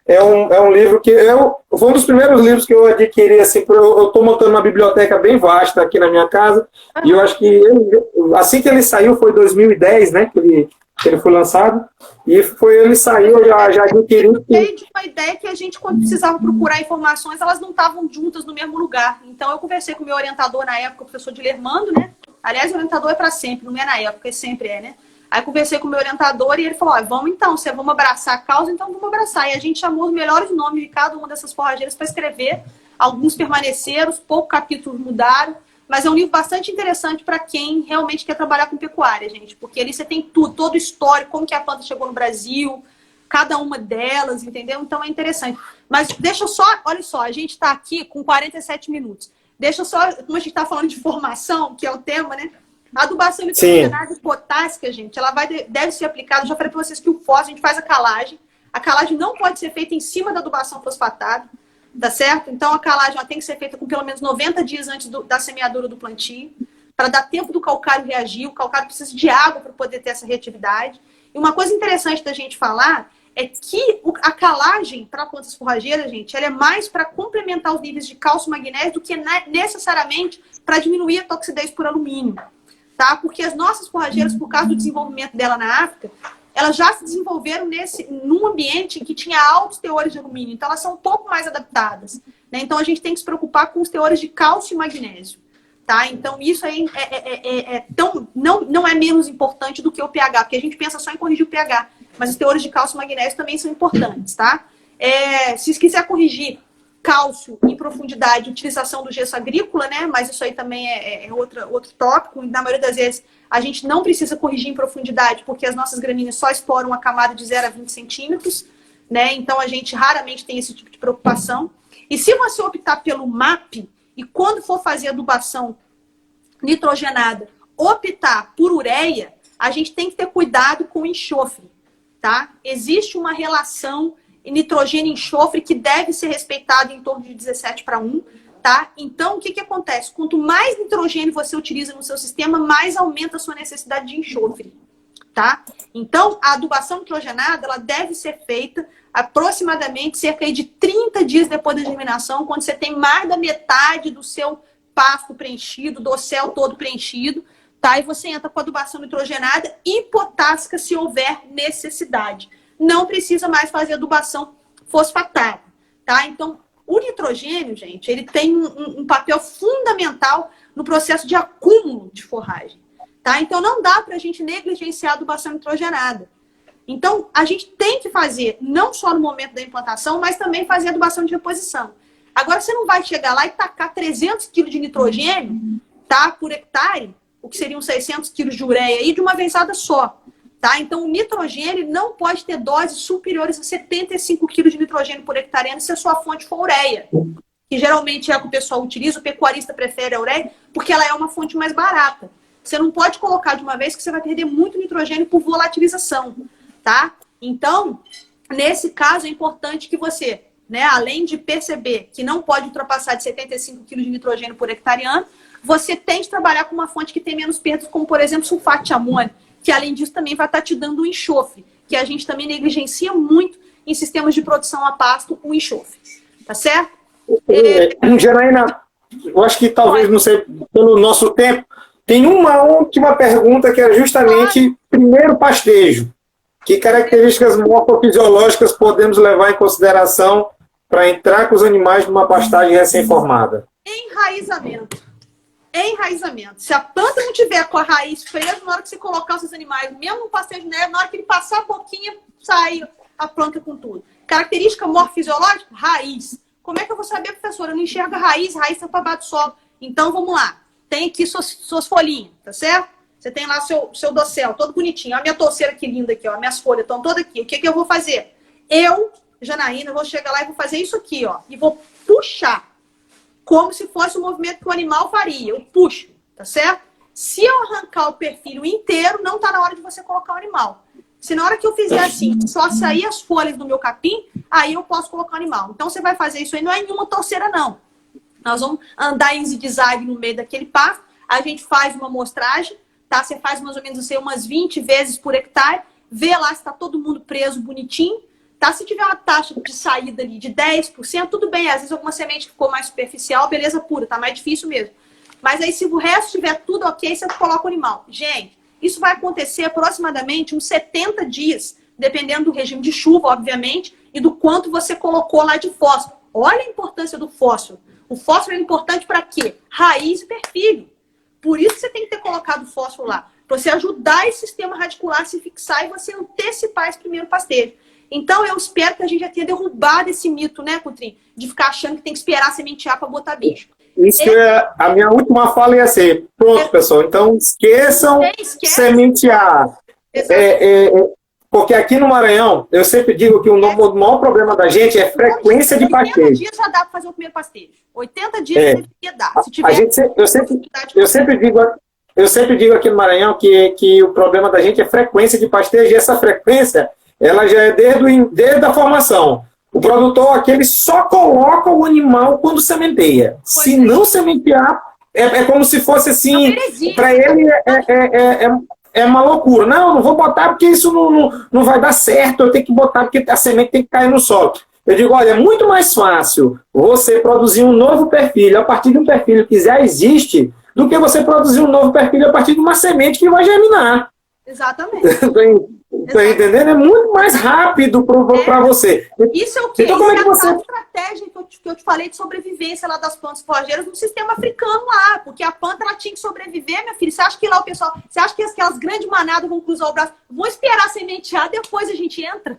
C: é um livro que foi um dos primeiros livros que eu adquiri, assim, eu estou montando uma biblioteca bem vasta aqui na minha casa, e eu acho que assim que ele saiu, foi em 2010, né, que ele foi lançado, e ele saiu, eu já adquiri.
B: De uma ideia que a gente, quando precisava procurar informações, elas não estavam juntas no mesmo lugar. Então eu conversei com o meu orientador na época, o professor Dilermando, né, aliás, o orientador é para sempre, não é na época, sempre né. Aí conversei com o meu orientador e ele falou, vamos então, se vamos abraçar a causa, então vamos abraçar. E a gente chamou os melhores nomes de cada uma dessas forrageiras para escrever. Alguns permaneceram, poucos capítulos mudaram, mas é um livro bastante interessante para quem realmente quer trabalhar com pecuária, gente. Porque ali você tem tudo, todo o histórico, como que a planta chegou no Brasil, cada uma delas, entendeu? Então é interessante. Mas deixa eu só, olha só, a gente está aqui com 47 minutos. Deixa eu só, como a gente está falando de formação, que é o tema, né? A adubação nitrogenada e potássica, gente, ela deve ser aplicada. Eu já falei para vocês que o fósforo, a gente faz a calagem. A calagem não pode ser feita em cima da adubação fosfatada, tá certo? Então a calagem ela tem que ser feita com pelo menos 90 dias antes da semeadura do plantio, para dar tempo do calcário reagir. O calcário precisa de água para poder ter essa reatividade. E uma coisa interessante da gente falar é que a calagem para plantas forrageiras, gente, ela é mais para complementar os níveis de cálcio e magnésio do que necessariamente para diminuir a toxidez por alumínio. Tá? Porque as nossas forrageiras, por causa do desenvolvimento dela na África, elas já se desenvolveram num ambiente que tinha altos teores de alumínio, então elas são um pouco mais adaptadas. Né? Então a gente tem que se preocupar com os teores de cálcio e magnésio. Tá? Então isso aí não é menos importante do que o pH, porque a gente pensa só em corrigir o pH, mas os teores de cálcio e magnésio também são importantes. Tá? Se quiser corrigir cálcio em profundidade, utilização do gesso agrícola, né? Mas isso aí também é outro tópico. Na maioria das vezes, a gente não precisa corrigir em profundidade, porque as nossas gramíneas só exploram a camada de 0 a 20 centímetros, né? Então, a gente raramente tem esse tipo de preocupação. E se você optar pelo MAP, e quando for fazer adubação nitrogenada, optar por ureia, a gente tem que ter cuidado com o enxofre, tá? Existe uma relação nitrogênio e enxofre que deve ser respeitado em torno de 17:1, tá? Então, o que acontece? Quanto mais nitrogênio você utiliza no seu sistema, mais aumenta a sua necessidade de enxofre, tá? Então, a adubação nitrogenada, ela deve ser feita aproximadamente cerca de 30 dias depois da germinação, quando você tem mais da metade do seu pasto preenchido, do céu todo preenchido, tá? E você entra com adubação nitrogenada e potássica se houver necessidade. Não precisa mais fazer adubação fosfatada, tá? Então, o nitrogênio, gente, ele tem um papel fundamental no processo de acúmulo de forragem, tá? Então, não dá para a gente negligenciar a adubação nitrogenada. Então, a gente tem que fazer, não só no momento da implantação, mas também fazer adubação de reposição. Agora, você não vai chegar lá e tacar 300 kg de nitrogênio tá, por hectare, o que seriam 600 quilos de ureia aí, de uma vezada só. Tá? Então, o nitrogênio não pode ter doses superiores a 75 quilos de nitrogênio por hectare ano se a sua fonte for ureia. Que geralmente é a que o pessoal utiliza, o pecuarista prefere a ureia, porque ela é uma fonte mais barata. Você não pode colocar de uma vez que você vai perder muito nitrogênio por volatilização. Tá? Então, nesse caso, é importante que você, né, além de perceber que não pode ultrapassar de 75 quilos de nitrogênio por hectare ano, você tem de trabalhar com uma fonte que tem menos perdas, como, por exemplo, sulfato de amônio, que além disso também vai estar te dando o enxofre, que a gente também negligencia muito em sistemas de produção a pasto, o enxofre. Tá certo?
C: Janaína, eu acho que talvez, não sei, pelo nosso tempo, tem uma última pergunta que é justamente, primeiro pastejo. Que características morfofisiológicas podemos levar em consideração para entrar com os animais numa pastagem recém-formada?
B: Enraizamento. Enraizamento. Se a planta não tiver com a raiz presa, na hora que você colocar os seus animais, mesmo no pastejo de neve, na hora que ele passar a boquinha, sai a planta com tudo. Característica morfofisiológica? Raiz. Como é que eu vou saber, professora? Eu não enxergo a raiz está para baixo do solo. Então, vamos lá. Tem aqui suas folhinhas, tá certo? Você tem lá seu dossel, todo bonitinho. Olha a minha torceira que linda aqui, ó. Minhas folhas estão todas aqui. O que eu vou fazer? Eu, Janaína, vou chegar lá e vou fazer isso aqui, ó. E vou puxar. Como se fosse o movimento que o animal faria. Eu puxo, tá certo? Se eu arrancar o perfil inteiro, não tá na hora de você colocar o animal. Se na hora que eu fizer assim, só sair as folhas do meu capim, aí eu posso colocar o animal. Então você vai fazer isso aí, não é em uma torceira, não. Nós vamos andar em zigue-zague no meio daquele pasto, a gente faz uma amostragem, tá? Você faz mais ou menos assim, umas 20 vezes por hectare, vê lá se tá todo mundo preso bonitinho, tá? Se tiver uma taxa de saída ali de 10%, tudo bem. Às vezes alguma semente ficou mais superficial, beleza pura, tá mais difícil mesmo. Mas aí se o resto tiver tudo ok, você coloca o animal. Gente, isso vai acontecer aproximadamente uns 70 dias, dependendo do regime de chuva, obviamente, e do quanto você colocou lá de fósforo. Olha a importância do fósforo. O fósforo é importante para quê? Raiz e perfilho. Por isso que você tem que ter colocado o fósforo lá. Para você ajudar esse sistema radicular a se fixar e você antecipar esse primeiro pastejo. Então, eu espero que a gente já tenha derrubado esse mito, né, Coutrinho? De ficar achando que tem que esperar sementear para botar bicho.
C: Isso que a minha última fala ia ser. Pronto, pessoal. Então, esqueçam sementear. Porque aqui no Maranhão, eu sempre digo que o maior problema da gente é frequência de pastejo.
B: 80 dias já dá para fazer o primeiro pastejo. 80 dias deveria dar. Se tiver
C: eu sempre digo aqui no Maranhão que o problema da gente é frequência de pastejo, e essa frequência ela já é desde a formação. O produtor aqui ele só coloca o animal quando sementeia. Se não sementear, é como se fosse assim, para ele é uma loucura. Não vou botar porque isso não vai dar certo, eu tenho que botar porque a semente tem que cair no solo. Eu digo, olha, é muito mais fácil você produzir um novo perfil a partir de um perfil que já existe, do que você produzir um novo perfil a partir de uma semente que vai germinar.
B: Exatamente.
C: Tá entendendo? É muito mais rápido para você.
B: Isso é o quê?
C: Então, como é que
B: você... a estratégia que eu te falei de sobrevivência lá das plantas forrageiras no sistema africano lá. Porque a planta ela tinha que sobreviver, minha filha. Você acha que lá o pessoal... Você acha que aquelas grandes manadas vão cruzar o braço? Vão esperar sementear, depois a gente entra?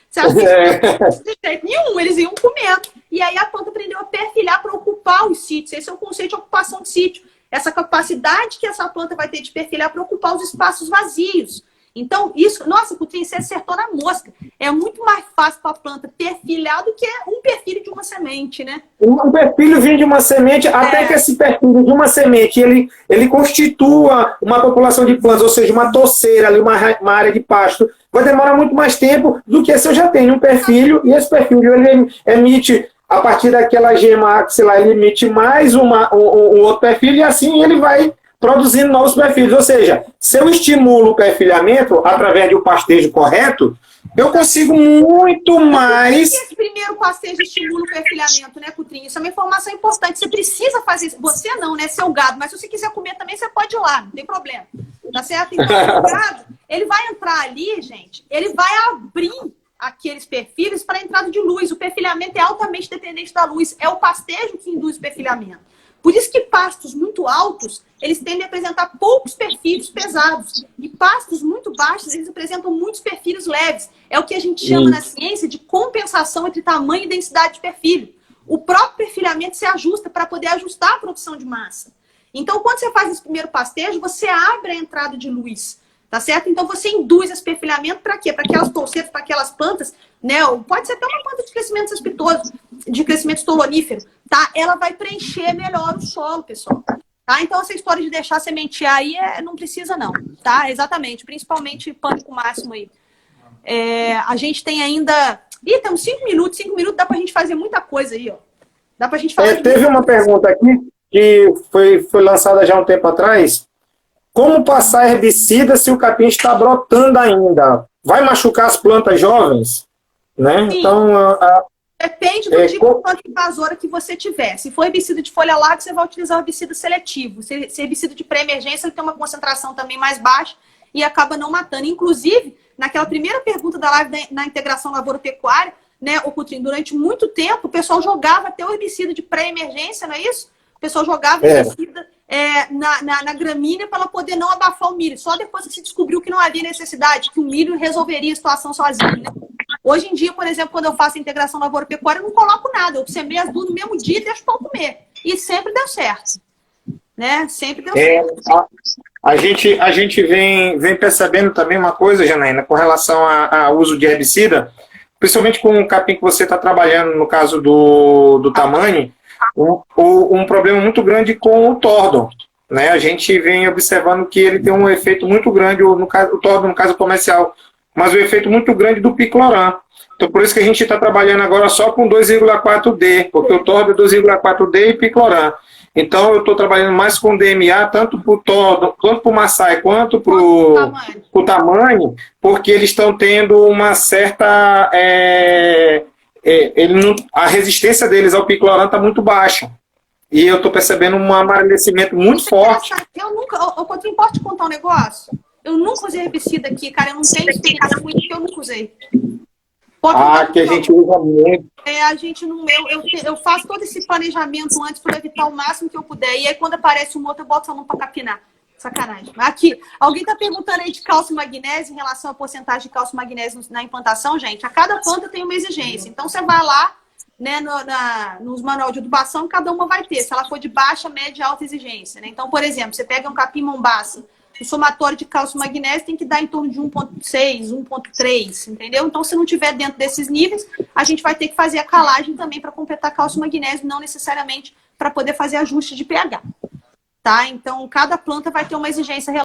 B: Você acha que de jeito nenhum, eles iam comendo. E aí a planta aprendeu a perfilhar para ocupar os sítios. Esse é o conceito de ocupação de sítio. Essa capacidade que essa planta vai ter de perfilhar para ocupar os espaços vazios. Então, isso... Nossa, Coutrinho, você acertou na mosca. É muito mais fácil para a planta perfilhar do que um perfil de uma semente, né?
C: Um perfil vindo de uma semente, até que esse perfil de uma semente, ele constitua uma população de plantas, ou seja, uma torceira ali, uma área de pasto, vai demorar muito mais tempo do que se eu já tenho um perfil, e esse perfil ele emite... A partir daquela gema axilar, ele emite mais um outro perfil e assim ele vai produzindo novos perfis. Ou seja, se eu estimulo o perfilhamento através de um pastejo correto, eu consigo muito mais...
B: Esse primeiro pastejo estimula o perfilhamento, né, Coutrinho? Isso é uma informação importante. Você precisa fazer isso. Você não, né, seu gado. Mas se você quiser comer também, você pode ir lá. Não tem problema. Tá certo? Então, o gado, ele vai entrar ali, gente, ele vai abrir aqueles perfis para a entrada de luz. O perfilhamento é altamente dependente da luz. É o pastejo que induz o perfilhamento. Por isso que pastos muito altos, eles tendem a apresentar poucos perfis pesados. E pastos muito baixos, eles apresentam muitos perfis leves. É o que a gente chama na ciência de compensação entre tamanho e densidade de perfil. O próprio perfilhamento se ajusta para poder ajustar a produção de massa. Então, quando você faz esse primeiro pastejo, você abre a entrada de luz, tá certo? Então, você induz esse perfilhamento para quê? Para aquelas torceiras, para aquelas plantas, né? Ou pode ser até uma planta de crescimento cespitoso, de crescimento estolonífero, tá? Ela vai preencher melhor o solo, pessoal. Tá? Então, essa história de deixar sementear aí não precisa, não, tá? Exatamente, principalmente pânico máximo aí. A gente tem ainda... Ih, temos 5 minutos. 5 minutos dá pra gente fazer muita coisa aí, ó. Dá pra gente falar...
C: Teve uma pergunta aqui que foi lançada já há um tempo atrás. Como passar herbicida se o capim está brotando ainda? Vai machucar as plantas jovens? Né?
B: Sim.
C: Então,
B: depende do tipo de planta invasora que você tiver. Se for herbicida de folha larga, você vai utilizar o herbicida seletivo. Se herbicida de pré-emergência, ele tem uma concentração também mais baixa e acaba não matando. Inclusive, naquela primeira pergunta da live na integração lavoura-pecuária, né, o Coutrinho, durante muito tempo, o pessoal jogava até o herbicida de pré-emergência, não é isso? O pessoal jogava herbicida na gramínea para ela poder não abafar o milho. Só depois que se descobriu que não havia necessidade, que o milho resolveria a situação sozinho, né? Hoje em dia, por exemplo, quando eu faço a integração lavoura-pecuária, eu não coloco nada. Eu semeio as duas no mesmo dia e deixo para comer. E sempre deu certo. Né? Sempre deu certo.
C: A gente vem percebendo também uma coisa, Janaína, com relação ao uso de herbicida, principalmente com o capim que você está trabalhando, no caso do tamanho, um problema muito grande com o tordon. Né? A gente vem observando que ele tem um efeito muito grande, o tordon no caso comercial, mas o efeito muito grande do picloram. Então, por isso que a gente está trabalhando agora só com 2,4-D, porque o tordon é 2,4-D e picloram. Então, eu estou trabalhando mais com DMA, tanto para o tordon, quanto para o Massai, quanto para o tamanho, porque eles estão tendo uma certa... a resistência deles ao picloram está muito baixa. E eu estou percebendo um amarelecimento muito forte.
B: Eu nunca... Coutrinho, posso te contar um negócio? Eu nunca usei herbicida aqui, cara. Eu não tenho experiência com isso, porque eu nunca usei.
C: Que a gente usa muito.
B: A gente não... Eu faço todo esse planejamento antes para evitar o máximo que eu puder. E aí, quando aparece um outro, eu boto a mão para capinar. Sacanagem. Aqui, alguém está perguntando aí de cálcio e magnésio em relação à porcentagem de cálcio e magnésio na implantação, gente. A cada planta tem uma exigência. Então, você vai lá, né, nos manual de adubação, cada uma vai ter. Se ela for de baixa, média, alta exigência. Né? Então, por exemplo, você pega um capim mombaça, o somatório de cálcio e magnésio tem que dar em torno de 1,6, 1,3, entendeu? Então, se não tiver dentro desses níveis, a gente vai ter que fazer a calagem também para completar cálcio e magnésio, não necessariamente para poder fazer ajuste de pH. Tá? Então, cada planta vai ter uma exigência